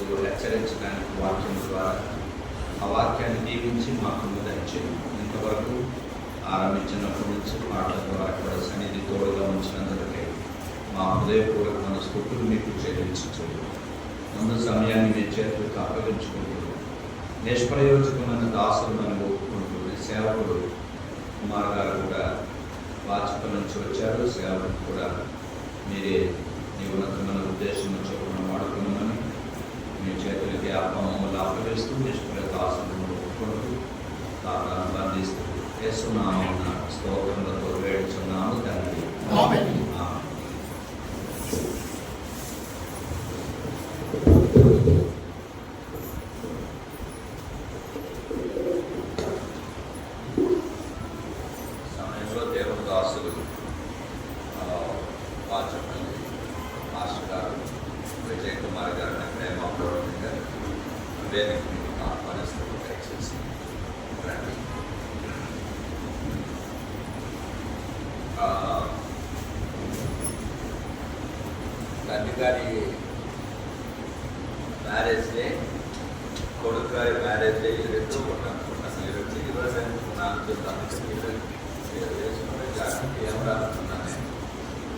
ఈరోజు హెచ్చరించడానికి వాక్యం ద్వారా ఆ వాక్యాన్ని దీవించి మాకు దయచేయండి. ఇంతవరకు ఆరంభించినప్పటి నుంచి పాటల ద్వారా కూడా సన్నిధి తోడుగా ఉంచినందుకే మా హృదయపూర్వకమైన స్తుతులు మీకు చెల్లించుకోండి. ముందు సమయాన్ని మీ చేతులకు అప్పగించుకుంటూ నిష్ప్రయోజకమైన దాసులు మనం ఒప్పుకుంటూ సేవకుడు కుమార్ గారు కూడా వాచకం నుంచి వచ్చారు. సేవకుడు కూడా మీరే నీ ఉన్నతమైన ఉద్దేశం చొప్పున వాడుకున్నామని మీ చేతులకి మమ్మల్ని అప్పగిస్తూ నిష్ప్రయ దాసులను ఒప్పుకుంటూ తాను బంధిస్తూ యేసునామమున స్తోత్రములతో వేడుచున్నాము తండ్రి. ఆమేన్. సమయంలో దేవుని దాసులు వాచకులు మాస్టర్ గారు విజయ్ కుమార్ గారిని ప్రేమపూర్వకంగా వేదిక మీకు ఆహ్వానిస్తూ దయచేసి రండి. తండ్రి గారి మ్యారేజ్ డే, కొడుకు గారి మ్యారేజ్ డే రెండు ఉన్నాను. ఈరోజు నాకు ఏం రానున్నాను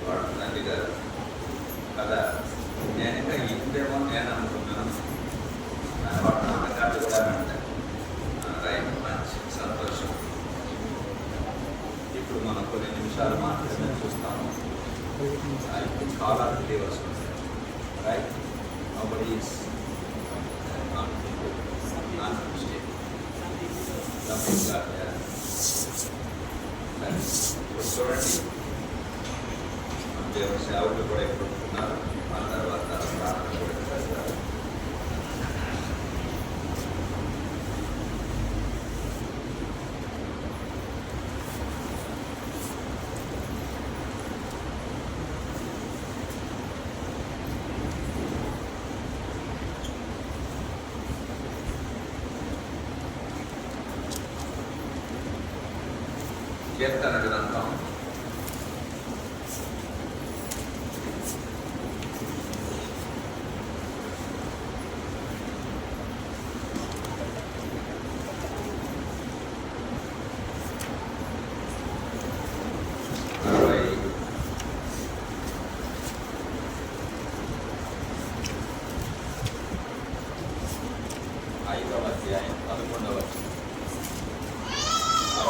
వాడు తండ్రి గారు కదా. నేను ఇంకా ఇందేమో నేను అనుకున్నాను. వాడు నాన్నగారు కూడా అంటారు. రైట్, మంచి సంతోషం. ఇప్పుడు మనం కొన్ని నిమిషాలు మాత్రమే చూస్తాము. కాలాలు లీవర్స్ ఉంటాయి. రైట్, నోబడీ ఈస్ చూడండి, దేవుని సేవకులు కూడా ఇప్పుడు ఉంటున్నారు. ఆ తర్వాత ప్రార్థన కూడా చేస్తారు. కీర్తన గ్రంథం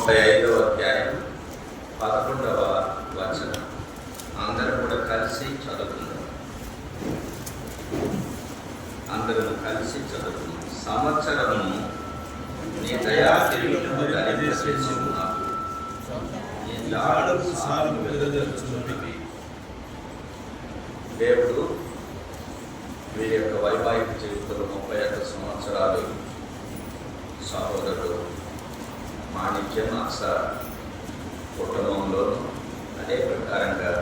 45వ అధ్యాయం 11వ వచనం. అందరూ కూడా కలిసి చదువుతున్నారు. సంవత్సరము నీ దయా కిరీటము ధరింపచేసి ఉన్నావు. నీ జాడలు సాలు వెదజల్లుచున్నవి. దేవుడు వీరి యొక్క వైవాహిక జీవితంలో 31 సంవత్సరాలు సహోదరుడు మాణిక్యం అక్ష కుటుంబంలోనూ అదే ప్రకారంగా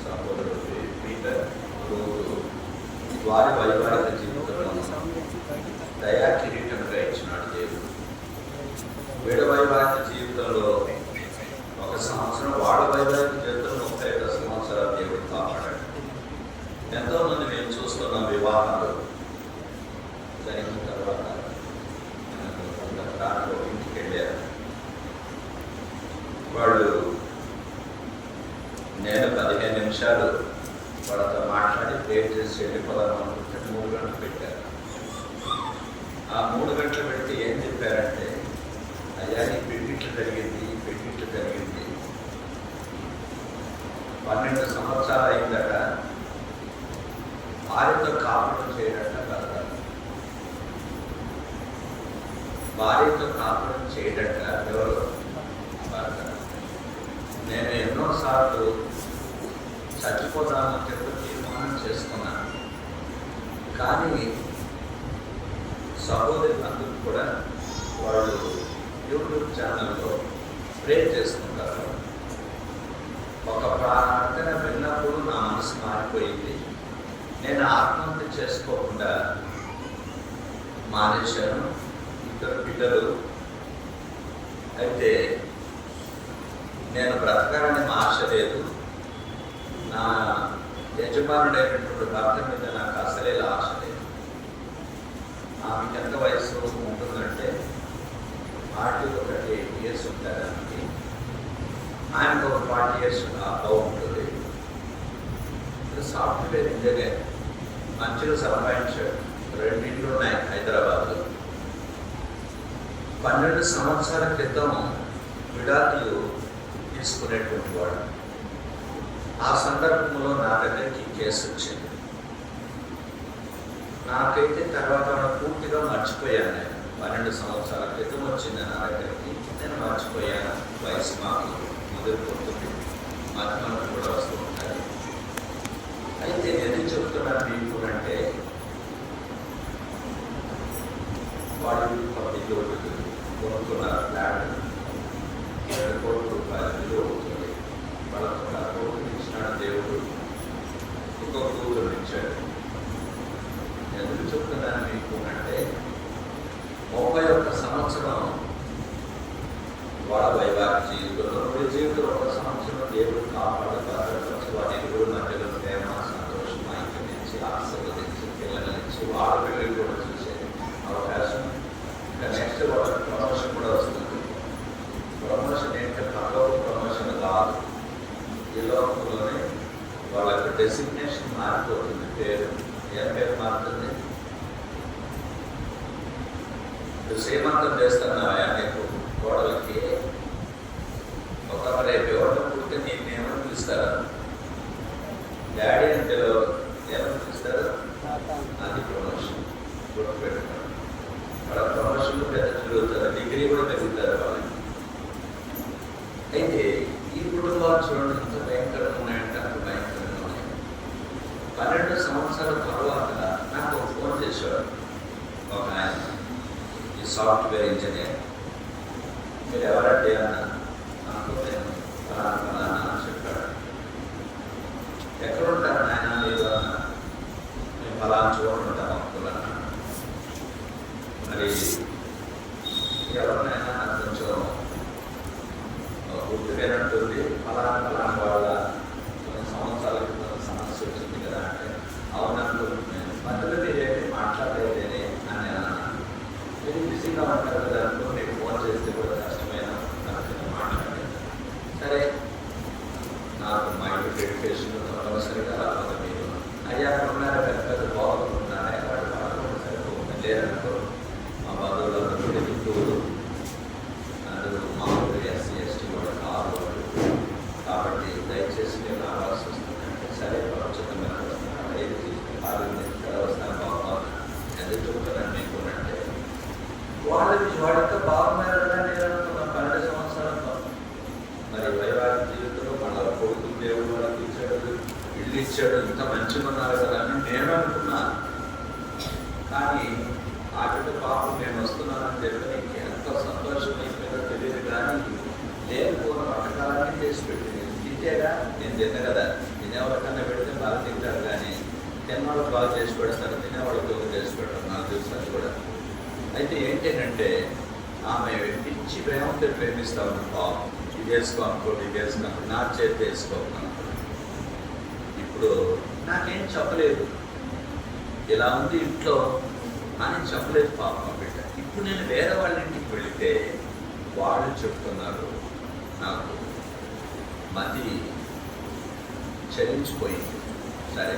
సహోదరుడు పీటర్ రూతు వారి వైవాహిక జీవితంలో దయా కిరీటంగా ఇచ్చినాడు దేవుడు. వీడి వైవాహిక జీవితంలో 1 సంవత్సరం, వాడి వైవాహిక జీవితంలో 35 సంవత్సరాలు దేవుడు కాపాడాడు. ఎంతోమంది మేము చూస్తున్న వివాహాలు జరిగిన తర్వాత ఇంటికి వెళ్ళారు. వాళ్ళు నేను 15 నిమిషాలు వాళ్ళతో మాట్లాడి ప్రేర్ చేసి వెళ్ళిపోదాం అనుకుంటే 3 గంటలు పెట్టారు. ఆ 3 గంటలు పెడితే ఏం చెప్పారంటే, అయ్యా నీ పెళ్ళిట్లు జరిగింది 12 సంవత్సరాలు అయిందట, భార్యతో కాపురం చేయడట భర్త, భార్యతో కాపురం చేయడట ఎవరు భర్త. నేను ఎన్నోసార్లు చచ్చిపోతానని చెప్పి తీర్మానం చేసుకున్నాను. కానీ సహోదరులందరూ కూడా వాళ్ళు యూట్యూబ్ ఛానల్లో ప్రేర్ చేసుకుంటారు. ఒక ప్రార్థన విన్నప్పుడు నా మనసు మారిపోయింది. నేను ఆత్మహత్య చేసుకోకుండా మానేశాను. 2 బిడ్డలు. అయితే నేను బ్రతకాలని మా ఆశ లేదు. నా యజమానుడైనటువంటి భర్త మీద నాకు అసలే ఆశ లేదు. ఆమెకి ఎంత వయసు ఉంటుందంటే 41 years ఉంటారు ఆమెకి. ఆయనకు ఒక 40 years అబ్బా ఉంటుంది. సాఫ్ట్వేర్ ఇంజనీర్, మంచిగా సంపాదించాడు. 2 ఇళ్ళు ఉన్నాయి హైదరాబాద్లో. 12 సంవత్సరాల క్రితం విడాకులు తీసుకునేటువంటి వాడు. ఆ సందర్భంలో నా దగ్గరికి కేసు వచ్చింది. నాకైతే తర్వాత పూర్తిగా మర్చిపోయాను. నేను 12 సంవత్సరాల క్రితం వచ్చింది నా దగ్గరికి. నేను మర్చిపోయాను. వయసు మాకు ముదిరిపోతుంది, మధ్యలో కూడా వస్తూ ఉంటాయి. అయితే నేను చెప్తున్నాను మీకు అంటే, వాళ్ళు ఇల్లు కొనుక్కున్నారు. ఫ్లాట్ 2 కోట్ల రూపాయల ఇల్లు అవుతుంది. వాళ్ళకు నా కొడుకు ఇచ్చినాడు దేవుడు, ఇంకొక కూతురు ఇచ్చాడు. ఎందుకు చెప్తున్నాను మీకు అంటే, 31 సంవత్సరం వాళ్ళ వైవాహిక జీవితంలో, జీవితంలో 1 సంవత్సరం దేవుడు కాపాడుతారు. వాటి ఇరువురు మధ్యలో ప్రేమ, సంతోషం, ఐక్యమించి, ఆశీర్వదించి, పిల్లలించి, వాళ్ళ పిల్లలు కూడా చూసే అవకాశం. ఇంకా నెక్స్ట్ వాళ్ళకి ప్రమోషన్ కూడా వస్తుంది. ప్రమోషన్ ఏంటంటే పక్కకు ప్రమోషన్ కాదు, ఈ లోకంలోనే వాళ్ళకి డెసిగ్నేషన్ మారిపోతుంది. పేరు ఏం పేరు మారుతుంది? శ్రీమంతం చేస్తున్నావా నీకు కోడలకి? ఒక రేపు ఎవరిని పుడితే నీకు ఏమని పిలుస్తారా? డాడీ అంటే ఏమని పిలుస్తారు? అది ప్రమోషన్. గుర్తుపెట్టుకోండి. వాళ్ళ ప్రమోషన్లు పెద్ద జరుగుతారు, డిగ్రీ కూడా పెరుగుతారు వాళ్ళకి. అయితే ఈ కుటుంబాలు చూడండి ఎంత భయంకరంగా ఉన్నాయంటే అంత భయంకరంగా ఉన్నాయి. 12 సంవత్సరాల తర్వాత నాకు ఫోన్ చేశాడు ఒక ఆయన, ఈ సాఫ్ట్వేర్ ఇంజనీర్. మీరు ఎవరంటే అన్నా, నాకు నేను ఫలానా అని చెప్పాడు. ఎక్కడుంటారు నాయన మీరు అన్నా? మేము ఫలానా చోటు ఉంటాం అనుకున్నాను. మరి ఎవరినైనా కొంచెం గుర్తులేనట్టుంది, ఫలానా వాళ్ళ కొన్ని సంవత్సరాల క్రితం సమస్య వచ్చింది కదా అంటే, అవునట్లు నేను మధ్యలో మీరేమి మాట్లాడలేదేనే అని అన్నాను. మీరు బిజీగా ఉంటారు కదా అనుకో, మీకు ఫోన్ చేస్తే కూడా కష్టమైన మాట్లాడలేదు. సరే, నాకు మైండ్ డెడికేషన్ తప్పనిసరిగా రావాలి. మీరు అయ్యా ఉన్నారా, పెద్ద బాగుంటున్నారా, వాడు బాగుంటుంది సరిపోతుంది లేదనుకో. మా బంధువులందరూ గుంటూరు, అందరూ మామూలు SC ST వాళ్ళు కాదు. కాబట్టి దయచేసి నేను రావాల్సి వస్తుందంటే, సరే ప్రపంచంగా వస్తున్నాను, ఏది తీసుకుని వస్తాను బాగున్నాను. ఎందుకు చెప్తున్నాను మీకు అంటే, వాడితో బాగున్నారు కదా నేను అనుకున్నాను 12 సంవత్సరాలు. మరి వైవాహిక జీవితంలో మన కొడుకు దేవుడు వాళ్ళకి ఇచ్చాడు, ఇల్లు ఇచ్చాడు, ఇంత మంచిగా ఉన్నారు కదా అని నేను అనుకున్నాను. కానీ ఆ బిడ్డ పాపం నేను వస్తున్నానని చెప్పి నీకు ఎంత సంతోషం అయిపోయిందో తెలియదు. కానీ లేకపోయిన పథకాలన్నీ చేసి పెట్టింది. తింటేగా నేను తిన్న కదా, తినేవాళ్ళకన్నా పెడితే బాగా తింటారు. కానీ తిన్నవాళ్ళు బాగా చేసి పెడతారు, తినేవాళ్ళు బాగా చేసి పెడతారు. నాకు తెలుసు అది కూడా. అయితే ఏంటంటే, ఆమె పిచ్చి ప్రేమతో ప్రేమిస్తా ఉంది. పాపం ఇది వేసుకో అనుకోండి, ఇది వేసుకో, నా చేతి వేసుకోనుకోండి. ఇప్పుడు నాకేం చెప్పలేదు, ఇలా ఉంది ఇంట్లో అని చెప్పలేదు పాపం బిడ్డ. ఇప్పుడు నేను వేరే వాళ్ళ ఇంటికి వెళితే వాళ్ళు చెప్తున్నారు, నాకు మతి చలించిపోయింది. సరే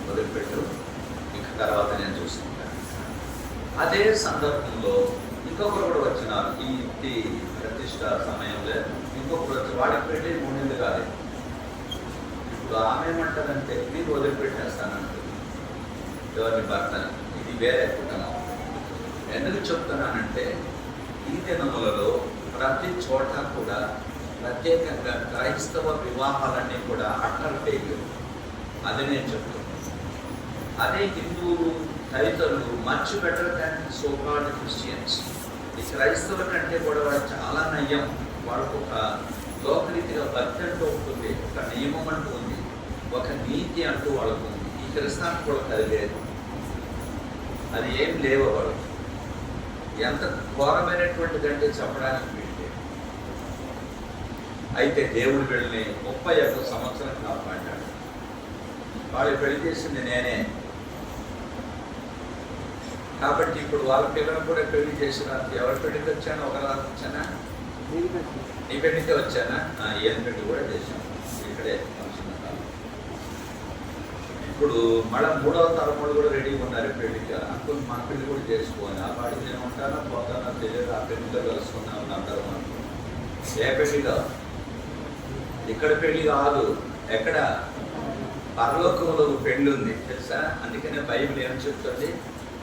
వదిలిపెట్టు, ఇక తర్వాత నేను చూసుకుంటాను. అదే సందర్భంలో ఇంకొకరు కూడా వచ్చినారు. ఈ ఇంటి ప్రతిష్ట సమయంలో ఇంకొకరు వచ్చి, వాడికి పెట్టి 3 నెలలు కాలేదు. ఇప్పుడు ఆమె ఏమంటారంటే, మీరు వదిలిపెట్టేస్తానంటుంది ఎవరిని భర్తని. ఇది వేరే కుటుంబం. ఎందుకు చెప్తున్నానంటే, ఈ దినములలో ప్రతి చోట కూడా ప్రత్యేకంగా క్రైస్తవ వివాహాలన్నీ కూడా అట్టర్ ఫెయిల్యూర్. అది నేను చెప్తున్నాను. అదే హిందువులు తదితరులు much better than so called Christians. ఈ క్రైస్తవుల కంటే కూడా వాడు చాలా నయం. వాళ్ళకు ఒక లోకరీతిగా భక్తి అంటూ ఉంటుంది, ఒక నియమం అంటూ ఉంది, ఒక నీతి అంటూ వాళ్ళకు ఉంది. ఈ క్రిస్తానికి కూడా అది లేదు. అది ఏం లేవు వాళ్ళకి. ఎంత ఘోరమైనటువంటిది అంటే చెప్పడానికి వీళ్ళే. అయితే దేవుడు వీళ్ళని 31 సంవత్సరం కాపాడాడు. వాళ్ళు పెళ్లి చేసింది నేనే. కాబట్టి ఇప్పుడు వాళ్ళ పిల్లలు కూడా పెళ్లి చేసిన ఎవరి పెళ్లికి వచ్చాను ఒకరాకు వచ్చానా, నీ పెళ్లికే వచ్చానా, ఏం పెళ్లి కూడా చేశాను ఇక్కడే ఫంక్షన్ హాల్. ఇప్పుడు మళ్ళీ 3వ తరములు కూడా రెడీగా ఉన్నారు పెళ్లికి. అనుకుని మన పెళ్లి కూడా చేసుకోవాలి. ఆ పాటికి నేను ఉంటానా పోతానా తెలియదు. ఆ పెళ్లిలో కలుసుకున్నాను అందరం అనుకో. ఏ పెళ్లిగా? ఇక్కడ పెళ్లి కాదు, ఎక్కడ? పరలోకంలో పెళ్లి ఉంది తెలుసా. అందుకనే బైబిల్ ఏం చెప్తుంది,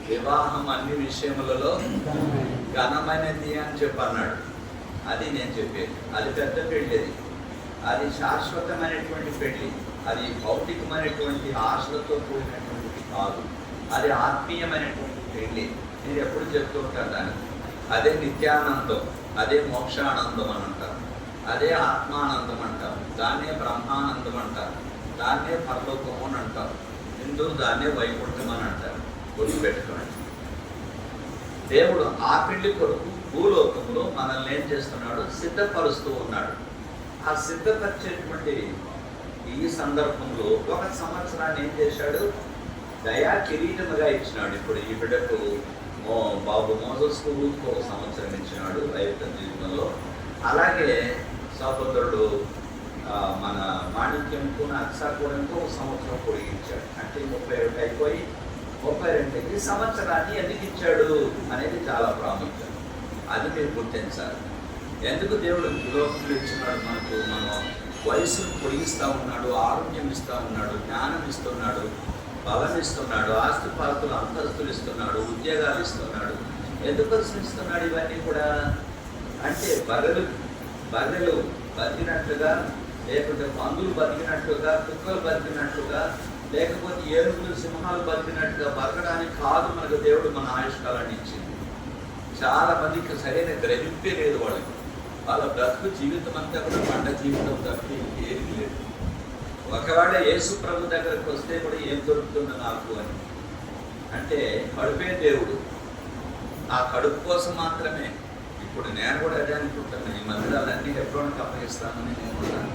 వివాహం అన్ని విషయములలో ఘనమైనది అని చెప్పన్నాడు. అది నేను చెప్పేది. అది పెద్ద పెళ్ళి, అది శాశ్వతమైనటువంటి పెళ్ళి. అది భౌతికమైనటువంటి ఆశలతో కూడినటువంటిది కాదు. అది ఆత్మీయమైనటువంటి పెళ్ళి. నేను ఎప్పుడు చెప్తూ ఉంటాను దాన్ని. అదే నిత్యానందం, అదే మోక్షానందం అని అంటారు, అదే ఆత్మానందం అంటారు, దాన్నే బ్రహ్మానందం అంటారు, దాన్నే పరలోకము అని అంటారు, హిందువులు దాన్నే వైకుంఠం అని అంటారు. గుర్తుపెట్టుకోండి. దేవుడు ఆ పెళ్లి కొరకు భూలోకంలో మనల్ని ఏం చేస్తున్నాడు, సిద్ధపరుస్తూ ఉన్నాడు. ఆ సిద్ధపరిచేటువంటి ఈ సందర్భంలో 1 సంవత్సరాన్ని ఏం చేశాడు, దయా కిరీటముగా ఇచ్చినాడు. ఇప్పుడు ఈ బిడ్డకు బాబు మోసస్కు 1 సంవత్సరం ఇచ్చినాడు ఐగుప్తు జీవితంలో. అలాగే సహోదరుడు మన మాణిక్యంకు అక్సా కూడా 1 సంవత్సరం పొడిగించాడు. అంటే 31 అయిపోయి 32కి సంవత్సరాన్ని ఎందుకు ఇచ్చాడు అనేది చాలా ప్రాముఖ్యం. అది మీరు గుర్తించాలి. ఎందుకు దేవుడు లోకంలో ఇచ్చినాడు మనకు? మనం వయసును పొడిగిస్తూ ఉన్నాడు, ఆరోగ్యం ఇస్తూ ఉన్నాడు, జ్ఞానం ఇస్తున్నాడు, బలం ఇస్తున్నాడు, ఆస్తిపాస్తులు అంతస్తులు ఇస్తున్నాడు, ఉద్యోగాలు ఇస్తున్నాడు. ఎందుకు ఇస్తున్నాడు ఇవన్నీ కూడా? అంటే బర్రెలు బతికినట్లుగా, లేకపోతే పందులు బతికినట్లుగా, కుక్కలు బతికినట్లుగా, లేకపోతే ఏనుగులు సింహాలు బతికినట్టుగా బతకడానికి కాదు మనకు దేవుడు మన ఆయుష్కాలాన్ని ఇచ్చింది. చాలా మందికి సరైన గ్రహింపే లేదు. వాళ్ళ బ్రతుకు జీవితం అంతా కూడా పంట జీవితం తప్పి ఏమీ లేదు. ఒకవేళ యేసు ప్రభు దగ్గరకు వస్తే కూడా ఏం దొరుకుతుందో నాకు అని అంటే కడుపే దేవుడు. ఆ కడుపు కోసం మాత్రమే. ఇప్పుడు నేను కూడా అదే అనుకుంటాను, ఈ మందిరాలన్నీ ఎప్పుడో అప్పగిస్తామని నేను ఉన్నాను.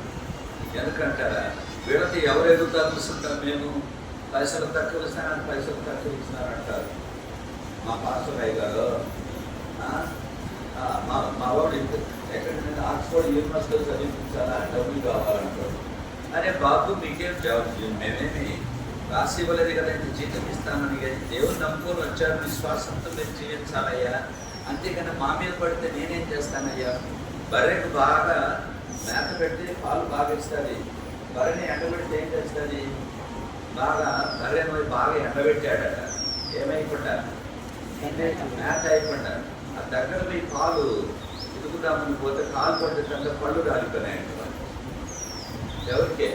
ఎందుకంటారా, వీళ్ళకి ఎవరు ఎదుగుతా చూస్తుంటారు, మేము పైసలు తక్కువ ఇస్తానని పైసలు తక్కువ ఇస్తున్నారంటారు. మా పాస్టర్ అయ్య గారు మా వాడు ఎక్కడ ఆక్స్ఫోర్డ్ యూనివర్సిటీలో చదివించాలా, డబ్బులు కావాలంటారు. అరే బాబు, మీకేం జవాబు? మేమేమి రాసి ఇవ్వలేదు కదా, ఇంత జీతం ఇస్తామని. దేవుని నమ్ముకొని వచ్చారు, విశ్వాసంతో మీరు జీవించాలయ్యా. అంతేకాని మా మీద పడితే నేనేం చేస్తానయ్యా? బర్రెకు బాగా మేత పెడితే పాలు బాగా ఇస్తుంది. బర్రెని ఎండబెడితే ఏం చేస్తుంది? బర్రెను బాగా ఎండబెట్టాడట, ఏమైపోతా మేత అయిపోతా. ఆ దగ్గర పోయి పాలు ఇదుగుదామని పోతే కాలు పడితే కనుక పళ్ళు రాలిపోయినాయంట. ఎవరికే?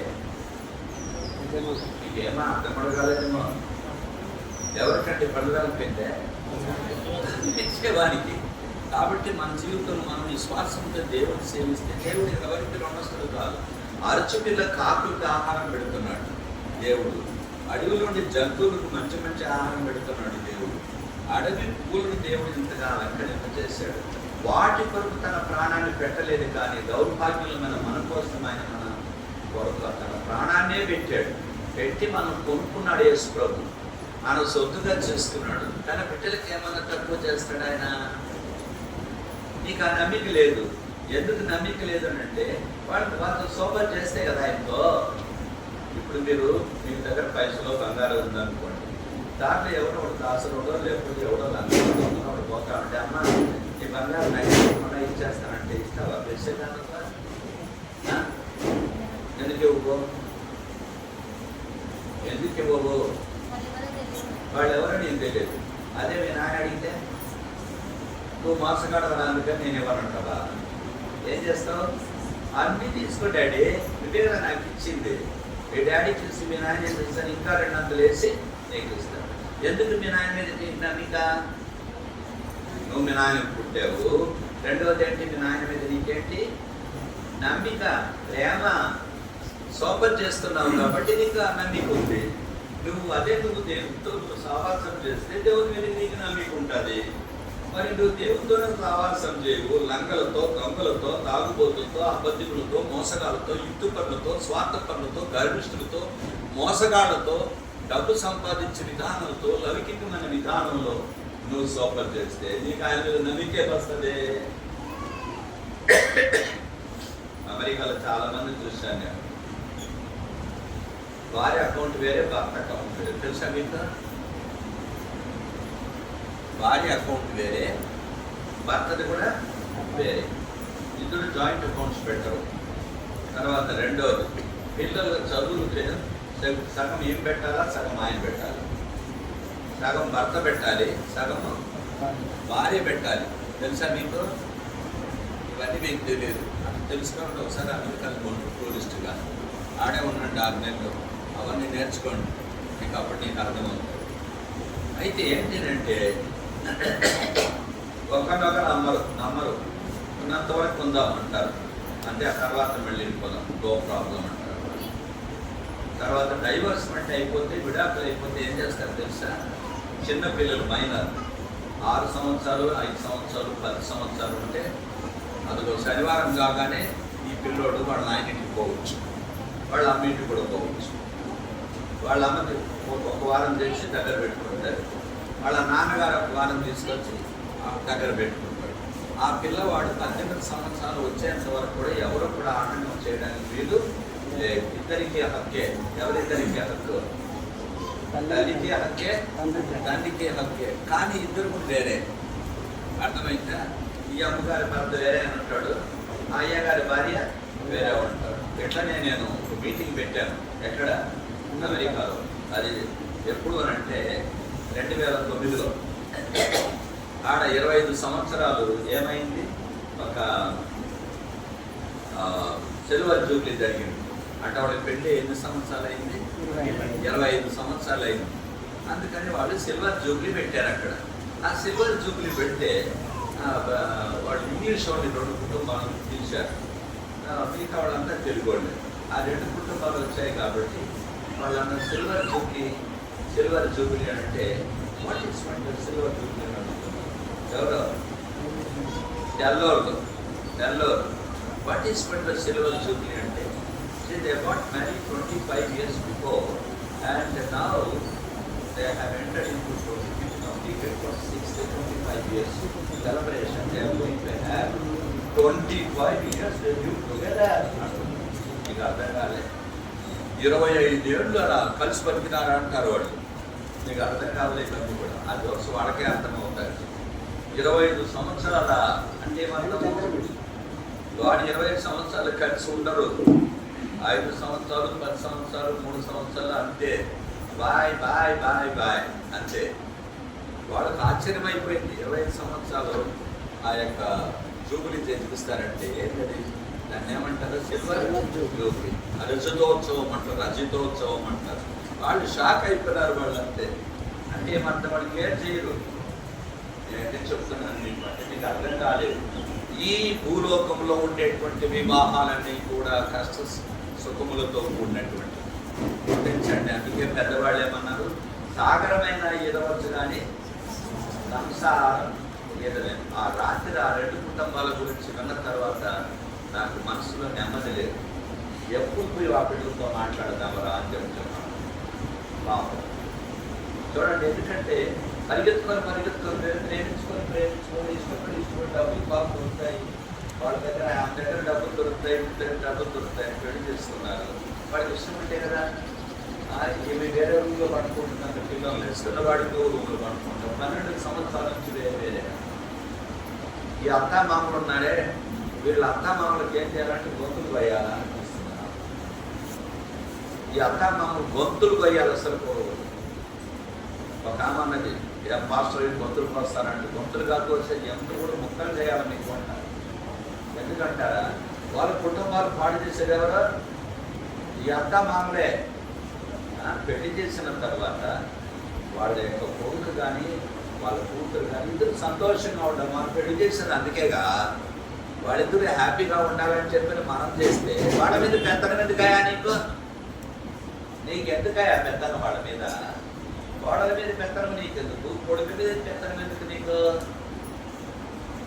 మీకేమో అర్థం పడగలేదేమో. ఎవరికంటే పళ్ళు రాలిపోయిందే? ఇచ్చేవానికి. కాబట్టి మన జీవితంలో మనం విశ్వాసంతో దేవుని సేవిస్తే దేవుడు ఎవరికి రుణస్తుడు కాదు. అరచుపిల్ల కాకులకు ఆహారం పెడుతున్నాడు దేవుడు. అడవుల నుండి జంతువులకు మంచి మంచి ఆహారం పెడుతున్నాడు దేవుడు. అడవి పూలను దేవుడు ఇంతగా అలంకరింపజేశాడు. వాటి కొరకు తన ప్రాణాన్ని పెట్టలేదు, కానీ దౌర్భాగ్యమైన మన కోసం ఆయన మన కొరకు తన ప్రాణాన్నే పెట్టాడు. పెట్టి మనం కొనుక్కున్నాడు యేసు ప్రభు. ఆయన సొత్తుగా చేసుకున్నాడు. తన బిడ్డలకి ఏమన్నా తక్కువ చేస్తాడు ఆయన? నీకు ఆ నమ్మిక లేదు. ఎందుకు నమ్మిక లేదు అని అంటే వాళ్ళతో సోపర్ చేస్తే కదా ఆయనతో. ఇప్పుడు మీ దగ్గర పైసలో బంగారం ఉందనుకోండి, దాంట్లో ఎవడో ఒకటి దాసరోడో లేకపోతే ఎవడో లంచం పోతా ఉంటే, అమ్మ ఈ బంగారం నైనా ఇచ్చేస్తానంటే ఇస్తావా? పెంచేదాన్ని ఎందుకు ఇవ్వబో? ఎందుకు ఇవ్వబో? వాళ్ళు ఎవరో నీకు తెలియదు. అదే మీ నాన్న అడిగితే నువ్వు మోసగాడవరా, అందుకని నేను ఇవ్వనంటావా? ఏం చేస్తావు? అన్నీ తీసుకో డాడీ, ఇదే కదా నాకు ఇచ్చింది. మీ డాడీ చూసి మీ నాయన ఏం చేస్తాను, ఇంకా 200 వేసి నీకు ఇస్తాను. ఎందుకు మీ నాయన మీద నీకు నమ్మిక? నువ్వు మీ నాయన పుట్టావు. రెండవది ఏంటి? మీ నాయన మీద నీకేంటి నమ్మిక, ప్రేమ. సోపర్ చేస్తున్నావు కాబట్టి నీకు నమ్మిక ఉంది. నువ్వు దేవుడితో సహవాసం చేస్తే దేవుడి మీద నీకు నమ్మిక ఉంటుంది. మరి నువ్వు దేవుడితోనే సహవాసం చేయవు. లంగలతో, దొంగలతో, తాగుబోతులతో, అబద్ధికులతో, మోసగాళ్ళతో, యుక్తిపరులతో, స్వార్థపరులతో, గర్విష్ఠులతో, మోసగాళ్లతో, డబ్బు సంపాదించే విధానంతో, లౌకికమైన విధానంలో నువ్వు సూపర్ చేస్తే నీకు ఆయన మీద నమ్మికే వస్తుంది. అమెరికాలో చాలా మంది చూశాను నేను, భార్య అకౌంట్ వేరే, భర్త అకౌంట్ వేరే. తెలుసా మీకు? భార్య అకౌంట్ వేరే, భర్తది కూడా వేరే. ఇద్దరు జాయింట్ అకౌంట్స్ పెట్టరు. తర్వాత రెండోది, పిల్లల చదువులు సగం ఏం పెట్టాలా, సగం ఆయన పెట్టాలి. సగం భర్త పెట్టాలి, సగం భార్య పెట్టాలి. తెలుసా మీకు? ఇవన్నీ మీకు తెలియదు. తెలుసుకోండి. ఒకసారి అమెరికాలో కొంటు టూరిస్ట్గా ఆడే ఉండండి 6 నెలలు, అవన్నీ నేర్చుకోండి. మీకు అప్పుడు నీకు అర్థమవుతుంది. అయితే ఏంటంటే ఒకరినొకరు నమ్మరు ఉన్నంతవరకు ఉందాం అంటారు, అంటే ఆ తర్వాత మళ్ళీ వెళ్ళిపోదాం, నో ప్రాబ్లం అంటారు. తర్వాత డైవర్స్మెంట్ అయిపోతే, విడాకులు అయిపోతే ఏం చేస్తారు తెలుసా? చిన్నపిల్లలు మైనర్ 6 సంవత్సరాలు, 5 సంవత్సరాలు, 10 సంవత్సరాలు ఉంటే అదిగో శనివారం కాగానే ఈ పిల్లోడు వాళ్ళ నాయనకి పోవచ్చు, వాళ్ళ అమ్మింటికి కూడా పోవచ్చు. వాళ్ళ అమ్మకి ఒక వారం చేసి దగ్గర పెట్టుకుంటారు, వాళ్ళ నాన్నగారు ఒక వారం తీసుకొచ్చి దగ్గర పెట్టుకుంటారు. ఆ పిల్లవాడు 18 సంవత్సరాలు వచ్చేంత వరకు కూడా ఎవరు కూడా ఆనందం చేయడానికి వీలు లేదు. ఇద్దరికి హక్కే. ఎవరిద్దరికి హక్కు? తల్లికి హక్కే, తండ్రికి హక్కే. కానీ ఇద్దరు కూడా వేరే. అర్థమైందా? ఈ అమ్మగారి భర్త వేరే అని ఉంటాడు, ఆ అయ్యగారి భార్య వేరే ఉంటాడు. ఎట్లనే నేను మీటింగ్ పెట్టాను. ఎక్కడ? అమెరికాలో. అది ఎప్పుడు అని అంటే 2009లో. ఆడ 25 సంవత్సరాలు ఏమైంది, ఒక సిల్వర్ జూబ్లీ జరిగింది. అంటే వాళ్ళకి పెళ్ళి ఎన్ని సంవత్సరాలు అయింది? 25 సంవత్సరాలు అయింది. అందుకని వాళ్ళు సిల్వర్ జూబ్లీ పెట్టారు అక్కడ. ఆ సిల్వర్ జూబ్లీ పెడితే వాళ్ళు ఇంగ్లీష్ వాళ్ళని 2 కుటుంబాలను పిలిచారు, మిగతా వాళ్ళంతా తెలుగు వాళ్ళు. ఆ 2 కుటుంబాలు వచ్చాయి కాబట్టి వాళ్ళందరూ సిల్వర్ జూబ్లీ అంటే వాట్ ఈస్ సిల్వర్ జూబ్లీ అని అడుగుతున్నారు. ఎవరో Nellore what is silver Jubilee అంటే they got married 25 years before and now they have entered into completed for 25 years celebration. They are going to have 25 years they live together. మీకు అర్థం కాలే? 25 ఏళ్ళు అలా కలిసి బతికినారా అంటారు వాళ్ళు. మీకు అర్థం కావలేదు ఇవన్నీ కూడా. ఆ జోక్స్ వాళ్ళకే అర్థమవుతాయి. 25 సంవత్సరాల అంటే ఏమర్థం? వాడు 25 సంవత్సరాలు కలిసి ఉండరు. 5 సంవత్సరాలు, 10 సంవత్సరాలు, 3 సంవత్సరాలు అంతే. బాయ్ బాయ్ బాయ్ బాయ్ అంతే. వాళ్ళకి ఆశ్చర్యమైపోయింది. 25 సంవత్సరాలు ఆ యొక్క జూబిలీ జరిపిస్తారంటే దాన్ని ఏమంటారు? సిల్వర్ జూబిలీ, రజతోత్సవం అంటారు. వాళ్ళు షాక్ అయిపోయినారు వాళ్ళంతే. అంటే ఏమంటే వాళ్ళు కేర్ చేయరు. నేనైతే చెప్తున్నాను మీకు, అంటే మీకు అర్థం కాలేదు. ఈ భూలోకంలో ఉండేటువంటి వివాహాలన్నీ కూడా కష్ట సుఖములతో కూడినటువంటి గుర్తించండి. అందుకే పెద్దవాళ్ళు ఏమన్నారు? సాగరమైన ఈదవచ్చు కానీ సంసారం ఈదలేదు. ఆ రాత్రి ఆ 2 కుటుంబాల గురించి విన్న తర్వాత నాకు మనసులో నెమ్మది లేదు. ఎప్పుడు పోయి ఆ పిల్లలతో మాట్లాడదామరా అని చెప్తున్నాను. పాపం చూడండి, ఎందుకంటే పరిగెత్తుకొని ప్రేమించుకొని ఇష్టపడి డబ్బులు బాగా దొరుకుతాయి వాళ్ళ దగ్గర. ఆమె దగ్గర డబ్బులు దొరుకుతాయి, డబ్బులు దొరుకుతాయి, పెళ్లి చేస్తున్నారు. వాడికి ఇష్టం ఉంటే కదా. ఇవి వేరే రూమ్లో పడుకుంటున్నారు, పిల్లలు ఇస్తున్న వాడికి రూమ్లో పడుకుంటాం. 12 సంవత్సరాల నుంచి వేరే. ఈ అత్తామామలు ఉన్నాడే, వీళ్ళ అత్తామామలకి ఏం చేయాలంటే గొంతులు కొయ్యాలా అనిపిస్తున్నారు. ఈ అత్తామామలు గొంతులు కొయ్యాలి అసలు. ఒక ఆమె అన్నది, పాస్టర్ గొంతులు కోస్తారంటే గొంతులు కాకపోతే ఎంత కూడా ముక్కలు చేయాలని మీకు అంటారు. ఎందుకంటారా? వాళ్ళ కుటుంబాలు పాడు చేసేది ఎవరో? ఈ అత్తామామలే. పెళ్లి చేసిన తర్వాత వాళ్ళ యొక్క కొడుకు కానీ వాళ్ళ కూతురు కానీ ఇద్దరు సంతోషంగా ఉండాలి. మనం పెళ్లి చేసేది అందుకేగా, వాళ్ళిద్దరు హ్యాపీగా ఉండాలని చెప్పి మనం చేస్తే వాళ్ళ మీద పెత్తనం ఎందుకయా? నీకెందుకయా పెత్తనం వాళ్ళ మీద? కోడల మీద పెత్తనం నీకెందుకు? కొడుకు మీద పెత్తనం ఎందుకు నీకు?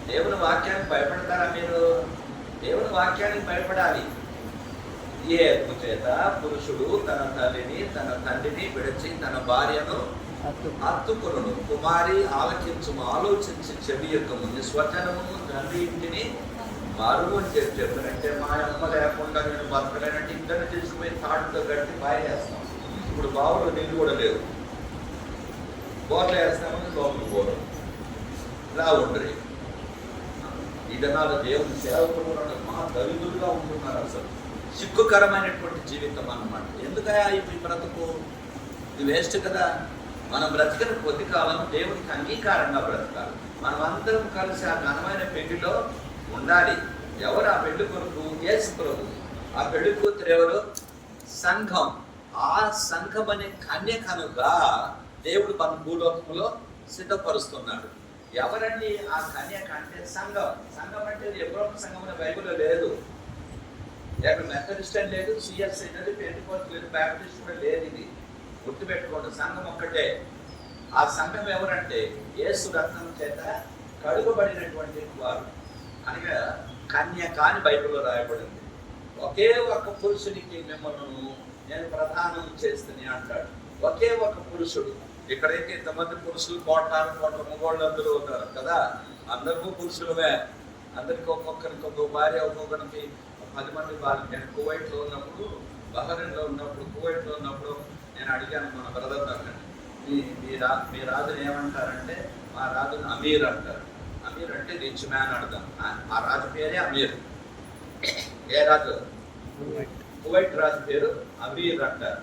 దేవుని వాక్యానికి భయపడతారా మీరు? దేవుని వాక్యానికి భయపడాలి. ఏ హక్కు చేత పురుషుడు తన తల్లిని తన తండ్రిని విడిచి తన భార్యను హత్తుకొనును. కుమారి ఆలకించుము, ఆలోచించి చెవి యొక్కము, నీ స్వజనము తండ్రి ఇంటిని మరువు అని చెప్పారంటే మా అమ్మ లేకుండా నేను బతకలేనంటే ఇద్దరు తీసుకుపోయి తాడుతో కట్టి బాయేస్తాం. ఇప్పుడు బావులో నీళ్ళు కూడా లేవు, బోర్లు వేస్తామని లోపల పోరు ఇలా ఉండరు. ఈ దినాలు దేవుని సేవకులు మా దళితులుగా ఉంటున్నారు. అసలు సిగ్గుకరమైనటువంటి జీవితం అన్నమాట. ఎందుకయా ఈ బ్రతుకు? ఇది వేస్ట్ కదా. మనం బ్రతికిన కొద్ది కాలం దేవునికి అంగీకారంగా బ్రతకాలి. మనం అందరం కలిసి ఆ ఘనమైన పెళ్లిలో ఉండాలి. ఎవరు ఆ పెళ్లి కొరకు? యేసు ప్రభు. ఆ పెళ్లి కూతురు ఎవరు? సంఘం. ఆ సంఘం అనే కన్యకనుగా దేవుడు మన భూలోకంలో సిద్ధపరుస్తున్నాడు. ఎవరండి ఆ కన్యక అంటే? సంఘం. సంఘం అంటే ఎప్పుడో సంఘం అనే బైబిల్లో లేదు. ఎక్కడ మెథడిస్ట్ అని లేదు, సిఎస్ఐ లేదు, పెంటెకోస్ట్ లేదు, బ్యాప్టిస్ట్ కూడా లేదు. ఇది గుర్తుపెట్టుకోండి, సంఘం ఒక్కటే. ఆ సంఘం ఎవరంటే యేసు రక్తం చేత కడుగబడినటువంటి వారు. అనగా కన్యక అని బైబిల్లో రాయబడింది. ఒకే ఒక పురుషునికి మిమ్మల్ని నేను ప్రధానం చేస్తూనే అంటాడు. ఒకే ఒక పురుషుడు. ఇక్కడైతే ఇంతమంది పురుషులు కోటాను కోట మగవాళ్ళు అందరూ ఉన్నారు కదా. అందరికీ పురుషులమే. అందరికి ఒక్కొక్కరికి ఒక్కొక్క భార్య, ఒక్కొక్కరికి 10 మంది భార్య. నేను కువైట్లో ఉన్నప్పుడు, బహ్రెయిన్లో ఉన్నప్పుడు, కువైట్లో ఉన్నప్పుడు నేను అడిగాను మన బ్రదర్ దగ్గర, మీ రాజుని ఏమంటారంటే మా రాజుని అమీర్ అంటారు. అమీర్ అంటే రిచ్ మ్యాన్ అర్థం. ఆ రాజు పేరే అమీర్. ఏ రాజు? కువైట్ రాజు పేరు అమీర్ అంటారు.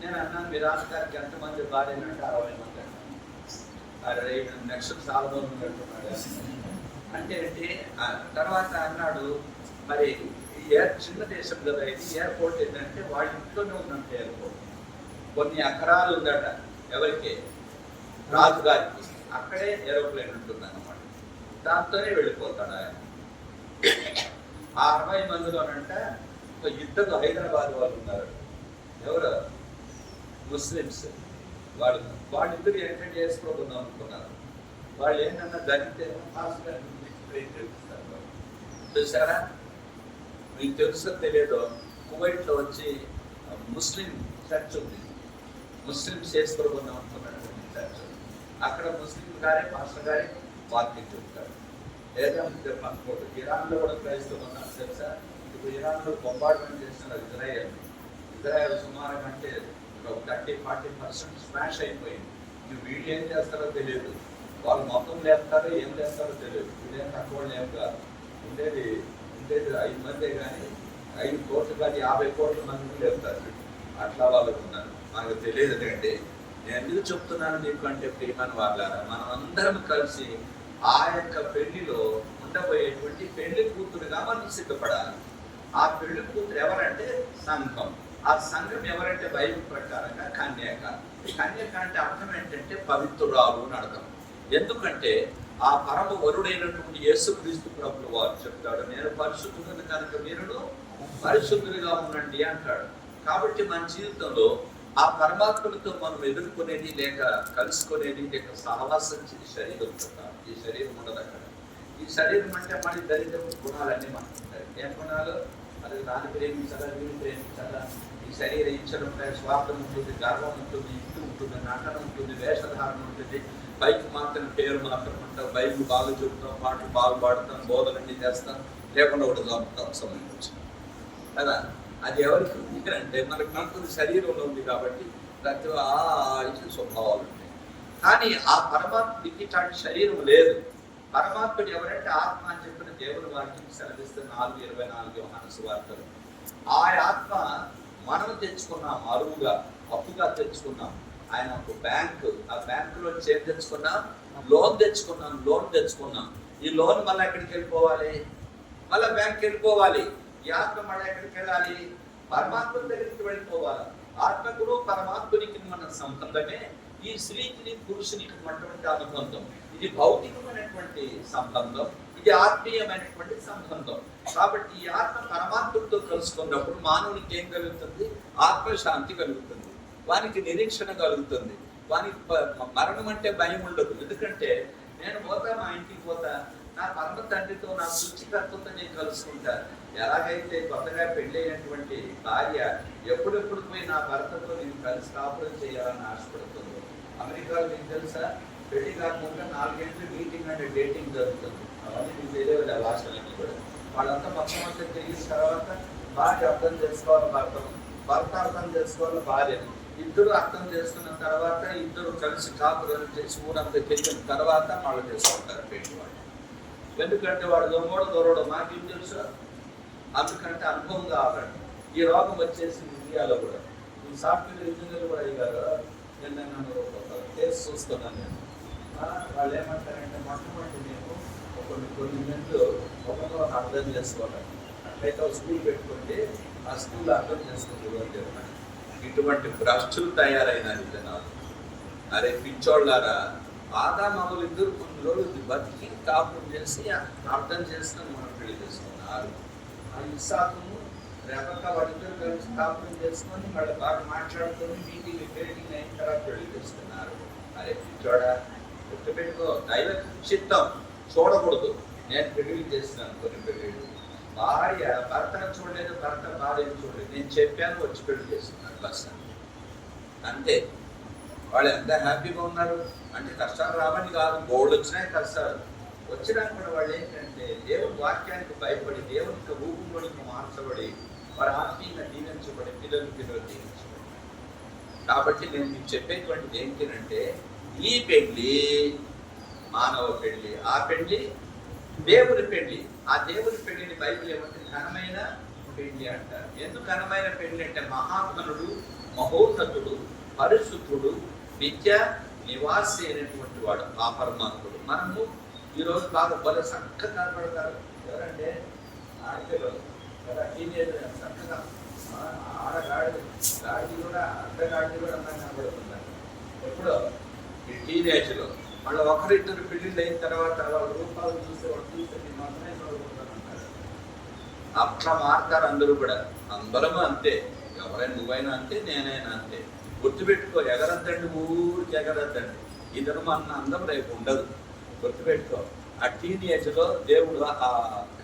నేను అన్నాను, మీ రాజుగారికి ఎంతమంది భార్యలు అంటే 60 మంది అంటారు. నెక్స్ట్ సాల్మోన్ అంటున్నాడు. అంటే ఏంటి? తర్వాత అన్నాడు, మరి చిన్న దేశం కదా ఇది, ఎయిర్పోర్ట్ ఏంటంటే వాళ్ళ ఇంట్లోనే ఉందంట ఎయిర్పోర్ట్. కొన్ని ఎకరాలు ఉందట ఎవరికి? రాజుగారికి. అక్కడే ఏరోప్లేన్ ఉంటుంది అన్నమాట. దాంతోనే వెళ్ళిపోతాడు ఆయన. ఆ 60 మందిలోనంట ఒక యుద్ధకు హైదరాబాద్ వాళ్ళు ఉన్నారు. ఎవరు? ముస్లిమ్స్. వాళ్ళిద్దరు ఎంటర్టైన్ చేసుకోకుండా అనుకున్నారు. వాళ్ళు ఏంటన్నా జరిగితే చూసారా? మీకు తెలుసో తెలియదో, కువైట్లో వచ్చి ముస్లిం చర్చ్ ఉంది. ముస్లిమ్స్ చేసుకోకుండా అనుకున్నటువంటి చర్చ్. అక్కడ ముస్లిం గారే పాస్టర్ గారే వాక్యం చెప్తారు. లేదా అనుకోండి, ఇరాన్లో కూడా క్రైస్తవులు ఉన్నారు తెలుసా. ఇప్పుడు ఇరాన్లో బొంబార్డ్మెంట్ చేస్తున్నారు ఇజ్రాయెల్ సుమారు అంటే 30-40% స్మాష్ అయిపోయింది. వీళ్ళు ఏం చేస్తారో తెలియదు. వాళ్ళు మొత్తం లేపుతారో ఏం చేస్తారో తెలియదు. వీళ్ళేం తక్కువ లేవు కాదు. ఉండేది 5 మందే, కానీ 5 కోట్లు కానీ 50 కోట్ల మందిని లేపుతారు. అట్లా వాళ్ళకు ఉన్నారు. మనకు తెలియదు కంటే. నేను ఎందుకు చెప్తున్నాను మీకు అంటే, ప్రియమైన వాళ్ళారా, మనం అందరం కలిసి ఆ యొక్క పెళ్లిలో ఉండబోయేటువంటి పెళ్లి కూతురుగా మనం సిద్ధపడాలి. ఆ పెళ్లి కూతురు ఎవరంటే సంఘం. ఆ సంఘం ఎవరంటే బైబిల్ ప్రకారంగా కన్యక. కన్యక అంటే అర్థం ఏంటంటే పవిత్రురాలు అని అర్థం. ఎందుకంటే ఆ పరమ వరుడైనటువంటి యేసుక్రీస్తు ప్రభువు వారు చెప్తాడు, నేను పరిశుద్ధులను కనుక మీరును పరిశుద్ధులుగా ఉండండి అంటాడు. కాబట్టి మన జీవితంలో ఆ పరమాత్మలతో మనం ఎదుర్కొనేది, లేక కలుసుకునేది, లేక సహవాసం శరీరం చెప్తాను. ఈ శరీరం ఉండదు అక్కడ. ఈ శరీరం అంటే మన దరిద్ర గుణాలన్నీ మనకు ఉంటాయి. ఏం గుణాలు? అది దాన్ని ప్రేమించాలా, వీళ్ళు ప్రేమించాలా. ఈ శరీర ఇచ్చలు ఉంటాయి, స్వార్థం ఉంటుంది, గర్వం ఉంటుంది, ఇంటి ఉంటుంది, నటన ఉంటుంది, వేషధారణ ఉంటుంది. పైకి మాత్రం పేరు మాత్రం ఉంటాం, బైబిల్ బాగా చెబుతాం, పాటలు బాగా పాడుతాం, బోధనన్నీ చేస్తాం, లేకుండా ఒకటి చంపుతాం సమయం వచ్చి కదా. అది ఎవరికి ఉంది అంటే మనకు నడుతుంది, శరీరంలో ఉంది కాబట్టి ప్రతి ఇచ్చిన స్వభావాలు ఉంటాయి. కానీ ఆ పరమాత్మకి ఇట్లాంటి శరీరం లేదు. పరమాత్ముడు ఎవరంటే ఆత్మ అని చెప్పిన దేవుని వాక్యం సెలవిస్తున్న 4:24 యోహాను సువార్తలు. ఆ ఆత్మ మనం తెచ్చుకున్నాం, అరువుగా అప్పుగా తెచ్చుకున్నాం. ఆయన ఒక బ్యాంకు, ఆ బ్యాంకులో ఏం తెచ్చుకున్నాం? లోన్ తెచ్చుకున్నాం. ఈ లోన్ మళ్ళీ ఎక్కడికి వెళ్ళిపోవాలి? మళ్ళీ బ్యాంక్కి వెళ్ళిపోవాలి. ఈ ఆత్మ మళ్ళీ ఎక్కడికి వెళ్ళాలి? పరమాత్మ దగ్గరికి వెళ్ళిపోవాలి. ఆత్మకుడు పరమాత్మునికి మన సంబంధమే ఈ స్త్రీకి పురుషునికి ఉన్నటువంటి అనుబంధం. ఇది భౌతికమైనటువంటి సంబంధం, ఇది ఆత్మీయమైనటువంటి సంబంధం. కాబట్టి ఈ ఆత్మ పరమాత్మతో కలుసుకున్నప్పుడు మానవునికి ఏం కలుగుతుంది? ఆత్మశాంతి కలుగుతుంది, వానికి నిరీక్షణ కలుగుతుంది, వానికి మరణం అంటే భయం ఉండదు. ఎందుకంటే నేను పోతా, మా ఇంటికి పోతా, నా పరమ తండ్రితో, నా సృష్టికర్తతో నేను కలుసుకుంటాను. ఎలాగైతే కొత్తగా పెళ్ళైనటువంటి భార్య ఎప్పుడెప్పుడు పోయి నా భర్తతో నేను కలిసి కాపురం చేయాలని ఆశపడుతుందో, అమెరికాలో మీకు తెలుసా, పెళ్లి కాకుండా 4 గంటలు మీటింగ్ అంటే డేటింగ్ జరుగుతుంది. అవన్నీ మీకు తెలియదు ఆ భాషలన్నీ కూడా. వాళ్ళంతా మొత్తం అంతా తిరిగిన తర్వాత భార్య అర్థం చేసుకోవాలి భర్త అర్థం చేసుకోవాలి భార్యను. ఇద్దరు అర్థం చేసుకున్న తర్వాత ఇద్దరు కలిసి కాపురం చేసి ఊరంతా తిరిగిన తర్వాత వాళ్ళు చేసుకుంటారు పెళ్లి వాళ్ళు. ఎందుకంటే వాడు దొరవడం నాకేం తెలుసు, అందుకంటే అనుభవం కావాలండి. ఈ రోగం వచ్చేసింది ఇండియాలో కూడా. ఈ సాఫ్ట్వేర్ ఇంజనీర్లు కూడా అయ్యారు. నిన్న నన్ను ఒక కేసు చూస్తున్నాను నేను. వాళ్ళు ఏమంటారంటే మొట్టమొదటి నేను కొన్ని మినిట్లు ఒకరితో అర్థం చేసుకోవాలి. అట్లయితే ఒక స్కూల్ పెట్టుకుంటే ఆ స్కూల్లో అర్థం చేసుకుంటే ఇటువంటి భ్రష్టులు తయారైనారు జనాలు. అరే పిచ్చోళ్ళారా, ఆదామావులు ఇద్దరు కొన్ని రోజులు బతికి కాపురం చేసి అర్థం చేసుకుని మనం పెళ్లి చేసుకున్నారు. ఆ ఇస్సాకును రెబెక్కా వాళ్ళిద్దరు కలిసి కాపురం చేసుకొని వాళ్ళు బాగా మాట్లాడుకొని మీటింగ్ పెయింటింగ్ అయిన తర్వాత పెళ్లి చేసుకున్నారు. అరే పిచ్చోడా, గుర్తుపెట్టుకో, దైవ చిత్తం చూడకూడదు. నేను పెళ్లి చేస్తున్నాను కొన్ని పెళ్ళిళ్ళు. భార్య భర్తను చూడలేదు, భర్త భార్యను చూడలేదు. నేను చెప్పాను, వచ్చి పెళ్లి చేస్తున్నాను బస్ అంతే. వాళ్ళు ఎంత హ్యాపీగా ఉన్నారు అంటే కష్టాలు రావని కాదు, గోల్డ్ వచ్చినాయి కష్టాలు వచ్చినా కూడా వాళ్ళు ఏంటంటే దేవుని వాక్యానికి భయపడి దేవునికి రూపంలోనికి మార్చబడి వారి ఆత్మీయంగా దీవించబడి పిల్లలు దీవించబడి. కాబట్టి నేను మీకు చెప్పేటువంటిది ఏంటంటే ఈ పెళ్లి మానవ పెళ్లి, ఆ పెళ్లి దేవుని పెళ్లి. ఆ దేవుని పెళ్లిని బైబిల్ ఏమంటే ఘనమైన పెళ్లి అంటారు. ఎందుకు ఘనమైన పెళ్లి అంటే మహాత్మనుడు, మహోన్నతుడు, పరిశుద్ధుడు, నిత్య నివాసి అయినటువంటి వాడు ఆ పరమాత్ముడు. మనము ఈరోజు బాగా బల చక్కగా కనపడతారు. ఎవరంటే ఆడపిల్లలు కదా, టీనేజర్ చక్కగా గాడి కూడా అడ్డగాడి కూడా అందంగా కనపడుతున్నారు. ఎప్పుడో ఈ టీనేజ్లో మళ్ళీ ఒకరిద్దరు పెళ్లిళ్ళు అయిన తర్వాత వాళ్ళ రూపాలు చూస్తే వాళ్ళు చూస్తే నేను మాత్రమే చదువుకుంటానంటారు. అట్లా మారుతారు అందరూ కూడా. అందరము అంతే, ఎవరైనా నువ్వైనా అంతే, నేనైనా అంతే. గుర్తుపెట్టుకో, ఎగరద్దండి, ఊరికి ఎగరద్దండి. ఈ ధర్మం అన్న అందం రేపు ఉండదు. గుర్తుపెట్టుకో, ఆ టీనేజ్లో దేవుడు ఆ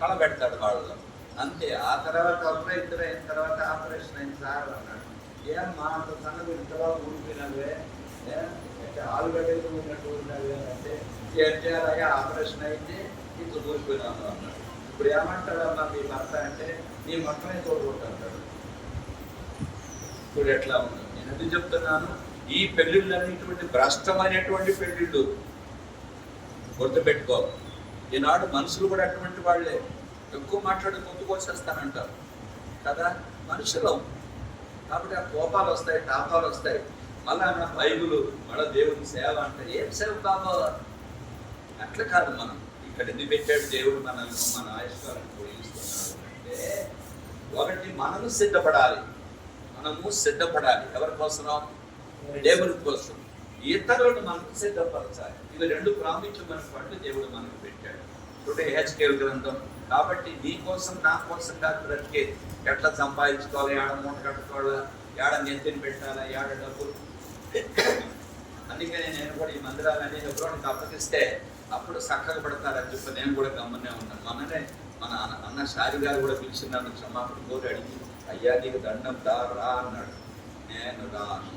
కళ పెడతాడు వాళ్ళలో అంతే. ఆ తర్వాత ఇద్దరు అయిన తర్వాత ఆపరేషన్ అయిన సార్ అన్నాడు, ఏమ్మా అంత సన్నది ఇంతలా ఊడిపోయినవే, ఆలుగడ్డలు ఉన్నట్టు ఉన్నవి అంటే ఏం చేయాలయ్యా, ఆపరేషన్ అయితే ఇంత ఊడిపోయినాను అన్నాడు. ఇప్పుడు ఏమంటాడమ్మా మీ భర్త అంటే నీ మొత్తమే తోడుకుంటాడు. ఇప్పుడు ఎట్లా ఉంది? నేను ఎందుకు చెప్తున్నాను, ఈ పెళ్ళిళ్ళు అనేటువంటి భ్రష్టమైనటువంటి పెళ్ళిళ్ళు. గుర్తుపెట్టుకో, ఈనాడు మనుషులు కూడా అటువంటి వాళ్ళే. ఎక్కువ మాట్లాడి ముందు కోసేస్తానంటారు కదా మనుషులు. కాబట్టి ఆ కోపాలు వస్తాయి, తాపాలు వస్తాయి. మళ్ళా నా బైబులు, మళ్ళీ దేవుని సేవ అంటే ఏం సేవ బాబా? అట్లా కాదు. మనం ఇక్కడ ఎందుకు పెట్టాడు దేవుడు మనల్ని, మన ఆయుష్కాలను పొడిగిస్తున్నాడు అంటే ఒకటి మనము సిద్ధపడాలి. ఎవరి కోసం? దేవుని కోసం. ఇతరులను మనకు సిద్ధపరచాలి. ఇవి రెండు ప్రాముఖ్యమైన పనులు దేవుడు మనకు పెట్టాడు. చూడండి హెచ్కేల్ గ్రంథం. కాబట్టి నీ కోసం నా కోసం కాదు బ్రతికే. ఎట్లా సంపాదించుకోవాలి, ఏడ మూట కట్టుకోవాలా, ఏడ నెత్తిని పెట్టాలా, ఏడ డబ్బులు. అందుకని నేను కూడా ఈ మందిరాలన్నీ ఎవరోనికి అప్పగిస్తే అప్పుడు చక్కగా పడతారని చెప్పి నేను కూడా గమ్మనే ఉన్నాను. మొన్ననే మన అన్న షారి గారు కూడా పిలిచి నన్ను క్షమాపణ కోరి అడిగి, అయ్యా నీకు దండం రా అన్నాడు. నేను రాను.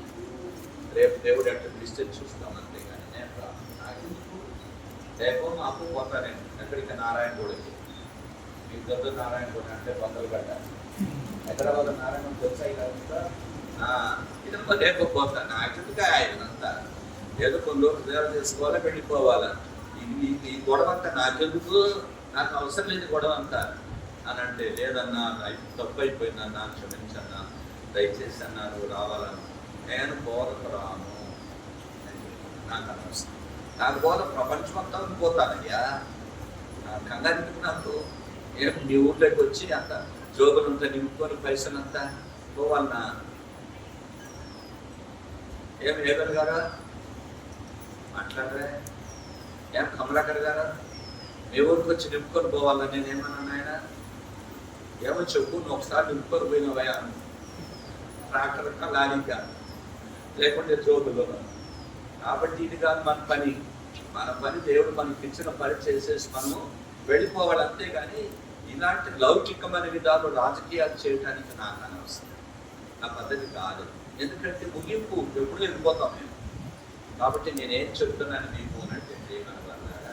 రేపు దేవుడు ఎట్లా పిలిస్తే చూస్తాను, అంతేగాని నేను రాను. నాకెందుకు? రేపు మా అప్పు పోతా నేను ఎక్కడికి, నారాయణగూడకి. మీకు దగ్గర నారాయణగూడ అంటే బొందలగడ్డ, హైదరాబాద్ నారాయణ తెలుసాయి కదా. ఇదంతా లేకపోతా నాకెందుకు ఆయనంతా ఏదో కొన్ని రోజులు సేవ చేసుకోవాలా, వెళ్ళిపోవాలా. ఈ గొడవ అంతా నాకెందుకు, నాకు అవసరం లేదు గొడవ అంతా అని అంటే, లేదన్నా తప్పు అయిపోయిందన్నా, క్షమించన్నా, దయచేసి అన్నారు రావాలను. నేను బోధకు రాను, నాకు అనవసరం. నాకు బోధ ప్రపంచం అంతా పోతానయ్యా. నాకు కంగారికి నాకు ఏం నీ ఊర్లోకి వచ్చి అంత జోబులంతా నింపుకొని పైసలంతా పోవాలన్నా. ఏం ఏబెల్ గారా మాట్లాడరే, ఏం కమలాకర్ గారా మీ ఊరికి వచ్చి నింపుకొని పోవాలని నేనేమన్నా ఆయన? ఏమో చెప్పు, నువ్వు ఒకసారి నింపుకొని పోయినవయా, ట్రాక్టర్ లారీగా లేకుంటే జోబులో. కాబట్టి ఇది కాదు మన పని దేవుడు మనకి ఇచ్చిన పని చేసేసి మనము వెళ్ళిపోవాలి, అంతేగాని ఇలాంటి లౌకికమైన విధాలు రాజకీయాలు చేయడానికి నాకు అనవసరం. నా పద్ధతి కాదు. ఎందుకంటే ముగింపు ఎప్పుడు వెళ్ళిపోతాం మేము. కాబట్టి నేనేం చెప్తున్నాను మీకు అంటే ప్రియమైన వాళ్ళారా,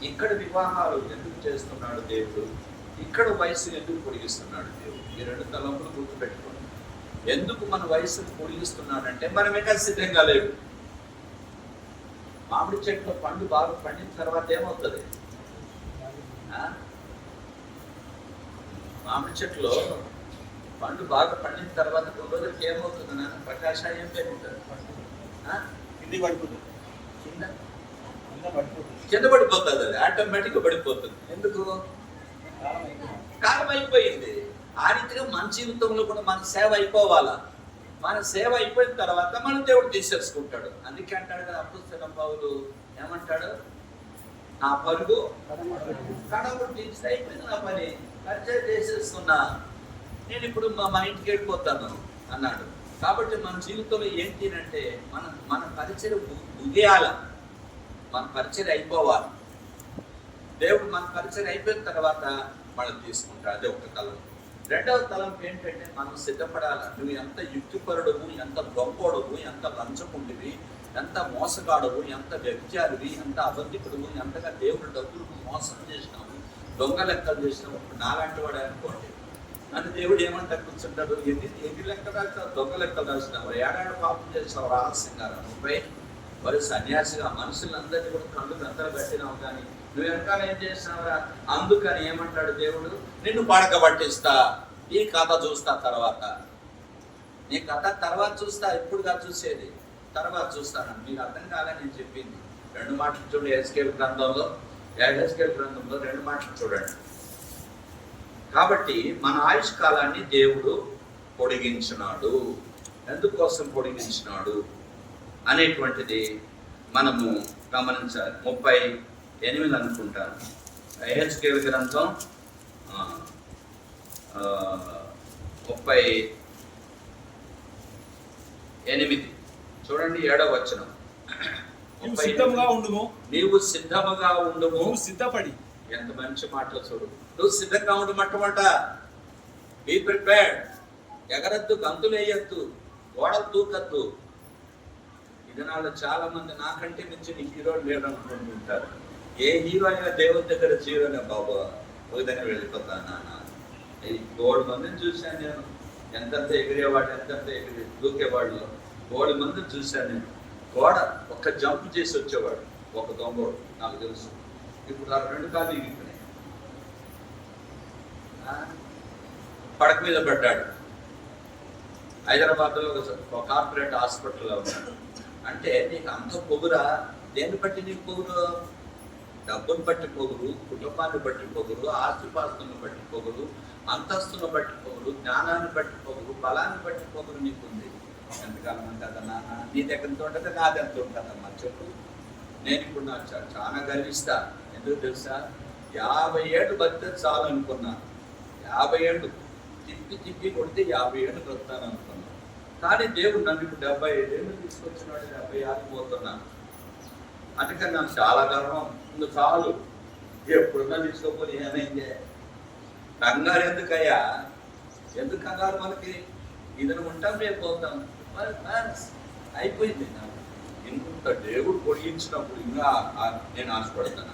ఇక్కడ వివాహాలు ఎందుకు చేస్తున్నాడు దేవుడు, ఇక్కడ వయసును ఎందుకు పొడిగిస్తున్నాడు దేవుడు, ఈ రెండు తలంపులు గుర్తుపెట్టుకోండి. ఎందుకు మన వయసును పొడిగిస్తున్నాడంటే మనం ఇంకా సిద్ధంగా లేవు. మామిడి చెట్లో పండు బాగా పండిన తర్వాత ఏమవుతుంది? మామిడి చెట్లో పండు బాగా పండిన తర్వాత కొన్ని రోజులకి ఏమవుతుంది నాన్న? ప్రకాశం పెరుగుతుంది, కింద పడిపోతుంది, కింద పడిపోతుంది, అది ఆటోమేటిక్గా పడిపోతుంది. ఎందుకు? కాలం అయిపోయింది. ఆ రీతిగా మన జీవితంలో కూడా మన సేవ అయిపోవాలా. మన సేవ అయిపోయిన తర్వాత మన దేవుడు తీసేసుకుంటాడు. అందుకే అంటాడు కదా అపోస్తలుడైన పౌలు, ఏమంటాడు? నా పరుగు కడవడు తీసి అయిపోయింది, నా పని పరిచయం చేసేస్తున్నా, నేను ఇప్పుడు మా ఇంటికి వెళ్ళిపోతాను అన్నాడు. కాబట్టి మన జీవితంలో ఏంటి అంటే మన పరిచయం ముగియాల, మన పరిచయం అయిపోవాలి. దేవుడు మన పరిచయం అయిపోయిన తర్వాత మనం తీసుకుంటాడు. అదే ఒక తలం. రెండవ తలంపు ఏంటంటే మనం సిద్ధపడాల. నువ్వు ఎంత యుక్తిపరుడువు, ఎంత గొప్పోడువు, ఎంత లంచకుండివి, ఎంత మోసగాడువు, ఎంత వ్యభిచారివి, ఎంత అబద్ధికుడువు, ఎంతగా దేవుడు డబ్బులకు మోసం చేసినావు, దొంగ లెక్కలు చేసినావు. నాలాంటి వాడు అనుకోండి, నన్ను దేవుడు ఏమంటా కూర్చుంటాడు, ఎన్ని లెక్కలు రాసినావు? దొంగ లెక్కలు రాసినావు. ఏడాడు పాపం చేసినావు రహస్యంగా, నువ్వే మరి సన్యాసిగా మనుషులందరినీ కూడా కళ్ళు గంతలు కట్టినావు. కానీ నువ్వు వెనకాల ఏం చేసినావురా? అందుకని ఏమంటాడు దేవుడు, నిన్ను పడక పట్టిస్తా, ఈ కథ చూస్తా తర్వాత, నీ కథ తర్వాత చూస్తా, ఇప్పుడుగా చూసేది తర్వాత చూస్తాను. మీకు అర్థం కాలని నేను చెప్పింది. రెండు మాటలు చూడండి, ఎస్కేల్ గ్రంథంలో 2 మాటలు చూడండి. కాబట్టి మన ఆయుష్ కాలాన్ని దేవుడు పొడిగించినాడు. ఎందుకోసం పొడిగించినాడు అనేటువంటిది మనము గమనించాలి. 38 అనుకుంటాను. ఎహెజ్కేలు గ్రంథం 38 చూడండి, 7వ వచనం. నీవు సిద్ధముగా ఉండుము, నీవు సిద్ధముగా ఉండుము, నువ్వు సిద్ధపడి. ఎంత మంచి మాటలు చూడు. నువ్వు సిద్ధంగా ఉండమంటమాట. Be prepared. ఎగరద్దు, గంతులు వేయద్దు, గోడలు దూకద్దు. ఈ దినాల్లో చాలా మంది నాకంటే మించిన హీరోలు లేరు అనుకుంటుంటారు. ఏ హీరో అయినా దేవుని దగ్గర జీరోనే బాబు, ఒక దగ్గర వెళ్ళిపోతాను నాన్న. ఈ 3 మందిని చూశాను నేను, ఎంతంత ఎగిరేవాడు, ఎంతంత దూకేవాళ్ళు. 3 మందిని చూశాను నేను. గోడ ఒక్క జంప్ చేసి వచ్చేవాడు ఒక దొంగోడు, నాకు తెలుసు. ఇప్పుడు ఆ 2 కాళ్ళు ఇగిపోయినాయి. పడక మీద పడ్డాడు. హైదరాబాద్లో ఒక కార్పొరేట్ హాస్పిటల్లో ఉన్నాడు. అంటే నీకు అంత పొగురా? దేన్ని బట్టి నీకు పొగురు? డబ్బును బట్టి పొగురు, కుటుంబాన్ని బట్టి పొగురు, ఆస్తిపాస్తులను బట్టి పొగురు, అంతస్తును బట్టి పొగురు, జ్ఞానాన్ని బట్టి పొగురు, బలాన్ని బట్టి పొగురు నీకుంది. ఎంతకాలం ఉంటుందా నాన్న? నీ దగ్గర ఉంటుంది, నాది ఎంత ఉంటుందమ్మా చెప్పు. నేను ఇప్పుడు నాకు చాలా గర్విస్తా. ఎందుకు తెలుసా? 50 ఏళ్ళు బతితే చాలు అనుకున్నాను. 50 ఏళ్ళు తిప్పి కొడితే 50 ఏళ్ళు బతుకుతాను అనుకున్నాను. కానీ దేవుడు నన్ను ఇప్పుడు 75 ఏళ్ళు తీసుకొచ్చినాడు. 76 పోతున్నాను. అందుకని నాకు చాలా గర్వం. ఇంకా చాలు, ఎప్పుడున్నా తీసుకోకపోతే ఏమైందే. కంగారు ఎందుకయ్యా? ఎందుకు కంగారు? మనకి ఇదని ఉంటాం, రేపు పోతాం, అయిపోయింది. నాకు ఇంత దేవుడు పొడిగించినప్పుడు ఇంకా నేను ఆశపడతాను.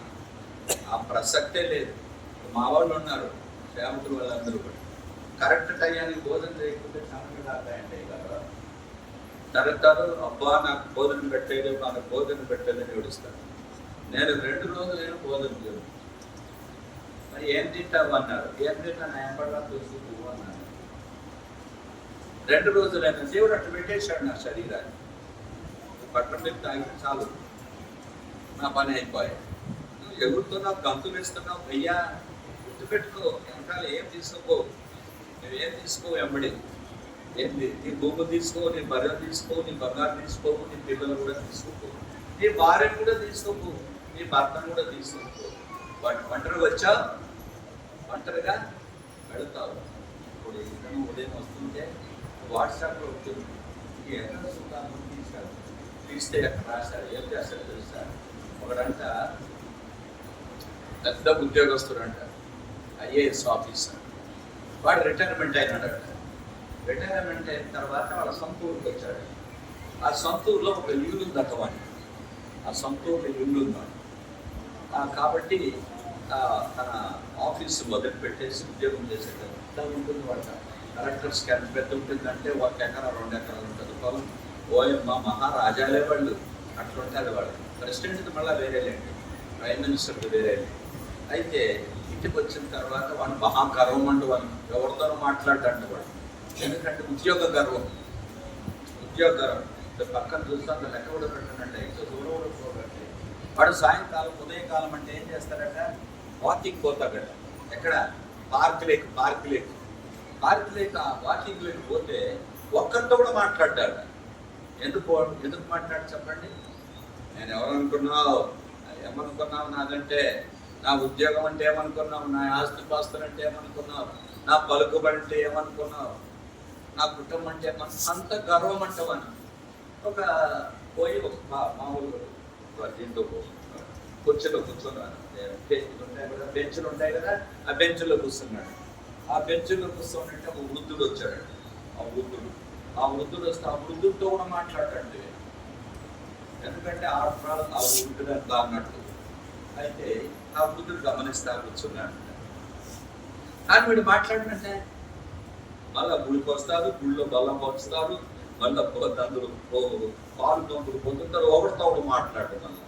ఆ ప్రసక్తే లేదు. మా వాళ్ళు ఉన్నారు, సేవకులు వాళ్ళందరూ కూడా కరెక్ట్ టైంకి భోజనం చేయకుంటే సమయం రాతాయండి కదా. తరుగుతారు, అబ్బా నాకు భోజనం పెట్టలేదు, నాకు భోజనం పెట్టలేదని ఏడుస్తాను. నేను 2 రోజులు భోజనం చేయను. మరి ఏం తింటావు అన్నారు. ఏం తింటాను? ఎంపడరా చూసుకు అన్నాను. 2 రోజులైనా దేవుడు అట్లా పెట్టేశాడు నా శరీరాన్ని. పట్టణం మీద తాగితే చాలు, నా పని అయిపోయాయి. నువ్వు ఎగురుతున్నావు, గంతులు వేస్తున్నావు, అయ్యా గుర్తుపెట్టుకో. వెనకాల ఏం తీసుకో, నువ్వేం తీసుకో, వెంబడి ఏంటి? నీ భూమి తీసుకో, నీ బర్రె తీసుకో, నీ బంగారు తీసుకోవు, నీ పిల్లలు కూడా తీసుకోకు, నీ భార్యను కూడా తీసుకోకు, నీ భర్తను కూడా తీసుకోకు. ఒంటరిగా వచ్చా, ఒంటరిగా వెళతావు. ఇప్పుడు ఇంకా ఉదయం వస్తుంటే వాట్సాప్లో వచ్చింది, ఎక్కడ సుఖాన్ని తీస్తే ఎక్కడ రాశారు, ఏం చేస్తారు తెలుసా? ఒకడంట పెద్ద ఉద్యోగస్తుడంట, ఐఏఎస్ ఆఫీసర్. వాడు రిటైర్మెంట్ అయినాడట. రిటైర్మెంట్ అయిన తర్వాత వాళ్ళ సొంత ఊరికి వచ్చాడు. ఆ సొంత ఊరిలో ఒక ఇల్లు ఉందట వాడికి. ఆ సొంతూరు ఇల్లు ఉందాం. కాబట్టి తన ఆఫీస్ మొదలు పెట్టేసి ఉద్యోగం చేసేటప్పుడు ఇట్లా ఉంటుంది వాళ్ళ కలెక్టర్స్కి ఎంత పెద్ద ఉంటుందంటే 1 ఎకరా 2 ఎకరాలు ఉంటుంది పొలం. ఓయమ్మ మహారాజాలే వాళ్ళు, అట్లా ఉంటుంది వాళ్ళు. ప్రెసిడెంట్ది మళ్ళీ వేరేలేండి, ప్రైమ్ మినిస్టర్ది వేరేలేండి. అయితే ఇంటికి వచ్చిన తర్వాత వాడు మహాగర్వం అండి, వాళ్ళు ఎవరితోనూ మాట్లాడండి వాడు. ఎందుకంటే ఉద్యోగ గర్వం. పక్కన చూస్తాను లెక్క కూడా పెట్టండి, ఇంట్లో దూరం కూడా పోకండి. వాడు సాయంకాలం ఉదయకాలం అంటే ఏం చేస్తాడట, వాకింగ్ పోతాడట. ఎక్కడ? పార్క్ లేక్ వాకింగ్ లేక్ పోతే ఒక్కరితో కూడా మాట్లాడ్డాడు. ఎందుకు మాట్లాడు చెప్పండి? నేను ఎవరనుకున్నావు, ఏమనుకున్నావు నాదంటే, నా ఉద్యోగం అంటే ఏమనుకున్నావు, నా ఆస్తిపాస్తులు అంటే ఏమనుకున్నావు, నా పలుకుబడి అంటే ఏమనుకున్నావు, నా కుటుంబం అంటే అంత గర్వం అంటవని. పోయి ఒక మామూలు దీంట్లో కుర్చీలో కూర్చున్నాడు. బెంచులు ఉంటాయి కదా, ఆ బెంచుల్లో కూర్చున్నాడు. ఆ బెంచుల్లో కూర్చోనంటే ఒక వృద్ధుడు వచ్చాడు. ఆ వృద్ధుడు వస్తే ఆ వృద్ధుడితో కూడా మాట్లాడండి. ఎందుకంటే ఆ వృద్ధుడు అంతా అన్నట్టు. అయితే ఆ వృద్ధుడు గమనిస్తా కూర్చున్నాడు. కానీ వీడు మాట్లాడినంటే మళ్ళా గుడికి వస్తారు, గుడిలో బల్లం పంచుతారు, మళ్ళీ అందరూ పాలు పంపులు పొందుతారు. ఒకటితో ఒకటి మాట్లాడు. మళ్ళీ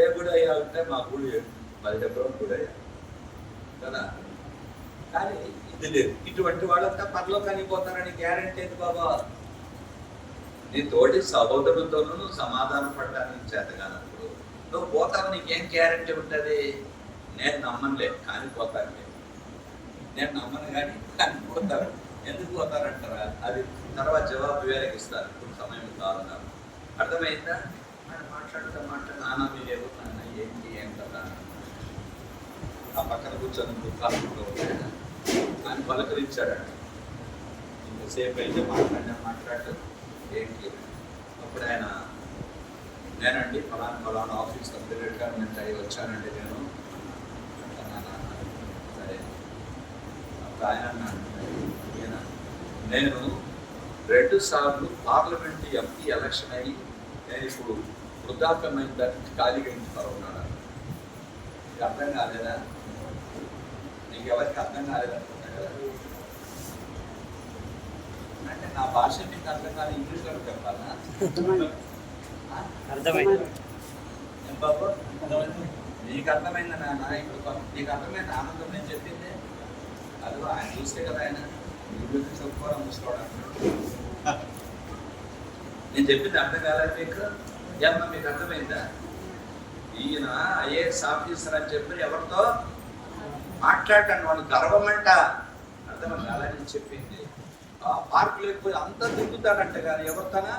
ఏ గుడి అయ్యా అంటే మా గుడి 10 ఎకరం గుడి అయ్యా కదా. కానీ ఇది లేదు. ఇటువంటి వాళ్ళంతా పరలోకానికి పోతారని గ్యారెంటీ ఏంటి బాబా? నీ తోటి సహోదరులతోనూ సమాధానం పడడానికి చేతగానప్పుడు నువ్వు పోతావు, నీకేం గ్యారెంటీ ఉంటుంది? నేను నమ్మనులే కానీ పోతానులే, నేను నమ్మను కానీ పోతారు. ఎందుకు పోతారంటారా? అది తర్వాత జవాబు వేరే ఇస్తారు. ఇప్పుడు సమయం కాదు. అర్థమైందా? మాట్లాడుతూ నాన్న మీరేమో నాన్న ఏంటి ఏం కదా. ఆ పక్కన కూర్చొని ఆయన పలకరించాడండి. ఇంతసేపు అయితే మాట్లాడు ఏంటి. అప్పుడు ఆయన, నేనండి ఫలానా ఆఫీస్ రిటైర్మెంట్ అయ్యి వచ్చానండి నేను అంటున్నాను. సరే. అప్పుడు ఆయన అన్నాడు, నేను 2 సార్లు పార్లమెంట్ ఎంపీ ఎలక్షన్ అయ్యి నేను ఇప్పుడు వృద్ధాప్యమైన దానికి ఖాళీగా ఇంటిలో ఉన్నాడు. నీకు అర్థం కాలేదా? నీకు ఎవరికి అర్థం కాలేదనుకుంటా కదా. అంటే నా భాష మీకు అర్థం కాదు, ఇంగ్లీష్లో చెప్పాలా? అర్థమైంది. ఏం బాబు నీకు అర్థమైందా నాన్న? ఇప్పుడు నీకు అర్థమైంది ఆనందం నేను చెప్పింది. అదిగో ఆయన చూస్తే కదా, ఆయన చెప్పుకోవడం ముసుకోవడం. నేను చెప్పింది అర్థం కాలేదు మీకు? ఏమన్నా మీకు అర్థమైందా? ఈయన ఐఏఎస్ ఆఫీసర్ అని చెప్పి ఎవరితో మాట్లాడండి, వాళ్ళు గర్వం అంట. అర్థమైంది? అలా నేను చెప్పింది. పార్క్ లేకపోయి అంతా తిరుగుతాడంట, కానీ ఎవరితోనా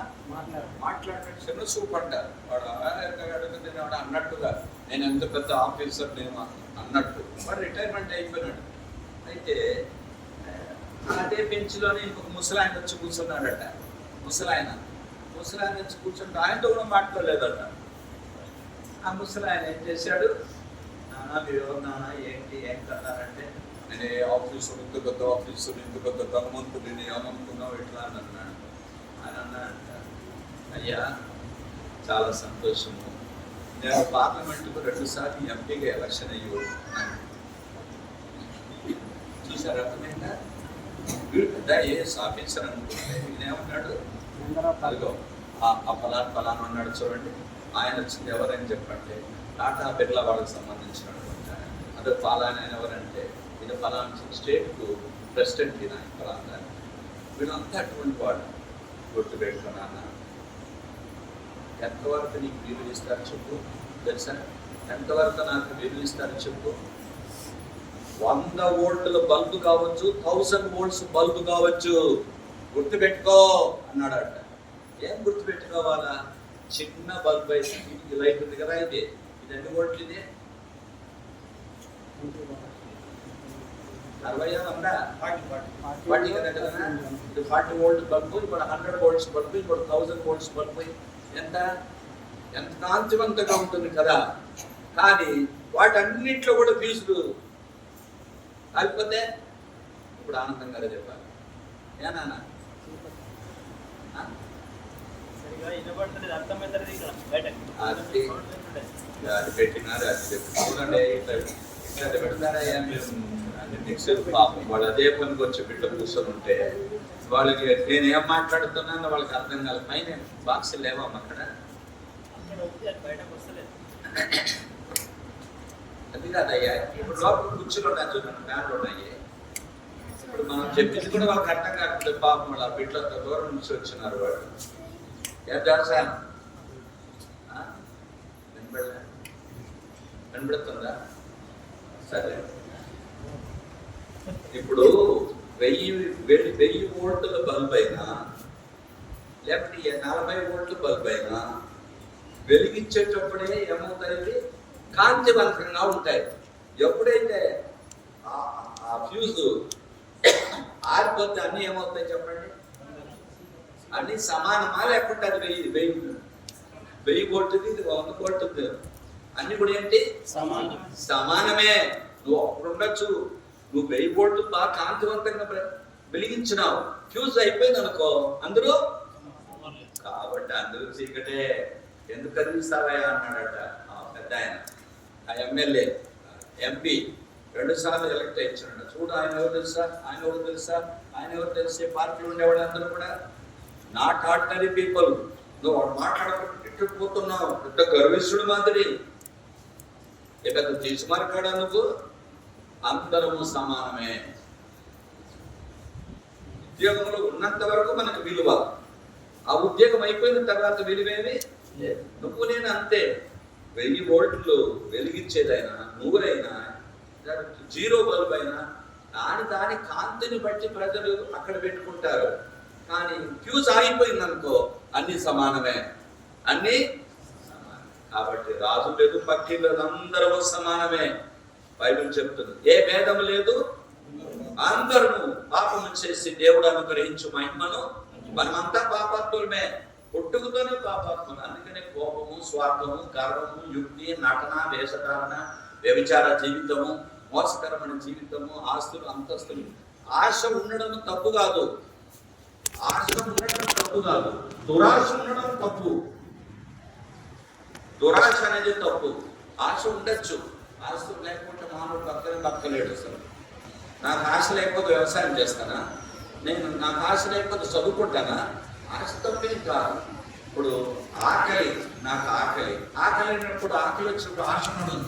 మాట్లాడండి. చిన్న సూప్ అంటారు వాడు అడుగుతున్నాడు అన్నట్టుగా. నేను ఎంత పెద్ద ఆఫీసర్ నేను అన్నట్టు. వాడు రిటైర్మెంట్ అయిపోయినాడు. అయితే అదే బెంచ్లోనే ఇంకొక ముసలాయన వచ్చి కూర్చున్నాడట. ముసలాయన వచ్చి కూర్చుంటే ఆయనతో కూడా మాట్లాడలేదట. ఆ ముసలాయన ఏం చేశాడు, నాన్న మీరు ఎవరు నాన్న ఏంటి ఏం కట్టారంటే, నేను ఏ ఆఫీసులు ఇంత పెద్ద ఆఫీసులు ఇంత పెద్ద ధనవంతుడు నేను ఏమనుకున్నావు ఇట్లా అని అన్నాడు. అని అన్నాడంట, అయ్యా చాలా సంతోషము, నేను పార్లమెంటుకు 2 సార్లు ఎంపీగా ఎలక్షన్ అయ్యి చూసారు. అర్థమైందా? పెద్ద ఏఎస్ ఆఫీసర్ అనుకుంటే ఈయనేమన్నాడు, అదిగో ఆ ఫలానా అన్నాడు చూడండి. ఆయన వచ్చింది ఎవరని చెప్పండి, టాటా బిర్లా వాళ్ళకి సంబంధించినటువంటి అదే ఫలానా ఎవరంటే ఇది ఫలానా స్టేట్కు ప్రెసిడెంట్ ఈయన ఫలానా. వీళ్ళంతా అటువంటి వాడు. గుర్తుపెట్టుకున్నాను. ఎంతవరకు నీకు వీలు ఇస్తారు చెప్పు, తెలుసా? ఎంతవరకు నాకు వీలు ఇస్తారు చెప్పు. 100 వోల్టుల బల్బు కావచ్చు, 1000 వోల్ట్స్ బల్బు కావచ్చు, గుర్తుపెట్టుకో అన్నాడట. ఏం గుర్తుపెట్టుకోవాలా? చిన్న బల్బు అయితే ఇది లైట్ ఉంది కదా, ఇది ఎన్ని వోల్ట్లు? ఇది 60 ఉందా? 40 కదా కదా. ఇది 40 వోల్ట్ బల్బు, ఇప్పుడు 100 వోల్ట్స్ బల్బు, ఇప్పుడు 1000 వోల్ట్స్ బల్బు. ఎంత కాంతివంతంగా ఉంటుంది కదా. కానీ వాటన్నింటిలో కూడా ఫీజులు కాకపోతే ఇప్పుడు ఆనందంగా చెప్పాలి. ఏనా అది పెట్టినారు, అది చూడండి ఇట్లా పెడతారయ్యా మీరు అంటే నెక్స్ట్ పాపం వాళ్ళు అదే పనికి వచ్చి బిడ్డ కూర్చొని ఉంటే వాళ్ళకి నేను ఏం మాట్లాడుతున్నానో వాళ్ళకి అర్థం కాదు. పైన బాక్స్ లేవా అక్కడ? అది కాదయ్యా, ఇప్పుడు లోపల కుర్చీలు ఉన్నాయి చూడండి, ఫ్యాన్లు ఉన్నాయి. ఇప్పుడు మనం చెప్పింది కూడా వాళ్ళకి అర్థం కాకపోతే పాపం వాళ్ళ బిడ్డలంత దూరం నుంచి వచ్చినారు వాళ్ళు. ఏం చేస్తాను కనబడుతుందా? సరే, ఇప్పుడు 1000 వోల్టుల బల్బ్ అయినా లేకపోతే 40 వోల్ట్ల బల్బ్ అయినా వెలిగించేటప్పుడే ఏమవుతాయి? కాంతివంతంగా ఉంటాయి. ఎప్పుడైతే ఆ ఫ్యూజ్ ఆరిపోతే అన్నీ ఏమవుతాయి చెప్పండి? అన్ని సమానమా లేకుంటే అది 1000 వోల్ట్ది, ఇది 100 వోల్ట్ది, అన్ని కూడా ఏంటి? సమానమే. నువ్వు అప్పుడు ఉండొచ్చు, నువ్వు 1000 వోల్ట్లు బాగా కాంతివంతంగా వెలిగించినావు, ఫ్యూజ్ అయిపోయింది అనుకో, అందరూ కాబట్టి అందరూ చీకటే, ఎందుకు కదిలిస్తావయ్యా అన్నాడట ఆ పెద్ద ఆయన. ఆ ఎమ్మెల్యే ఎంపీ 2 సార్లు ఎలక్ట్ అయ్యాడు. చూడు ఆయన ఎవరు తెలుసా, ఆయన ఎవరు తెలుసా, ఆయన ఎవరు తెలిసే పార్టీలో ఉండేవాళ్ళు అందరూ కూడా నాట్ ఆర్డినరీ పీపుల్. నువ్వు వాడు మాట్లాడకుండా పోతున్నావు, పెద్ద గర్విష్ఠుడు మాదిరి, పెద్ద తీసుమార్కాడా నువ్వు. అందరము సమానమే. ఉద్యోగంలో ఉన్నంత వరకు మనకు విలువ, ఆ ఉద్యోగం అయిపోయిన తర్వాత విలువేమి లేదు. నువ్వు నేను అంతే. 1000 వోల్ట్లు వెలిగించేదైనా, నూరైనా, 0 బల్బ్ అయినా దాని కాంతిని బట్టి ప్రజలు అక్కడ పెట్టుకుంటారు. కానీ ఫ్యూజ్ ఆగిపోయింది అనుకో, అన్ని సమానమే, అన్ని సమానం. కాబట్టి రాజు లేదు, పక్షి లేదు, అందరూ సమానమే. బైబిల్ చెప్తుంది, ఏ భేదం లేదు, అందరూ పాపము చేసి దేవుడు అనుగ్రహించు మహిమను, మనమంతా పాపాత్ములమే, పుట్టుకతోనే పాపాత్ములు. అందుకనే కోపము, స్వార్థము, గర్వము, యుక్తి, నటన, వేషధారణ, వ్యభిచార జీవితము, మోసకరమైన జీవితము, ఆస్తులు, అంతస్తులు. ఆశ ఉండడం తప్పు కాదు, ఆశ ఉండడం తప్పు కాదు, దురాశ ఉండడం తప్పు. దురాశ అనేది తప్పు. ఆశ ఉండొచ్చు, ఆస్తులు లేకపోతే మానవుడు బతకలేడు. అసలు నాకు ఆశ లేకపోతే వ్యవసాయం చేస్తానా? నాకు ఆశ లేకపోతే చదువుకుంటానా? ఆశ తప్పేం కాదు. ఇప్పుడు ఆకలి, నాకు ఆకలి అయినప్పుడు ఆకలి వచ్చినప్పుడు ఆశ ఉండడం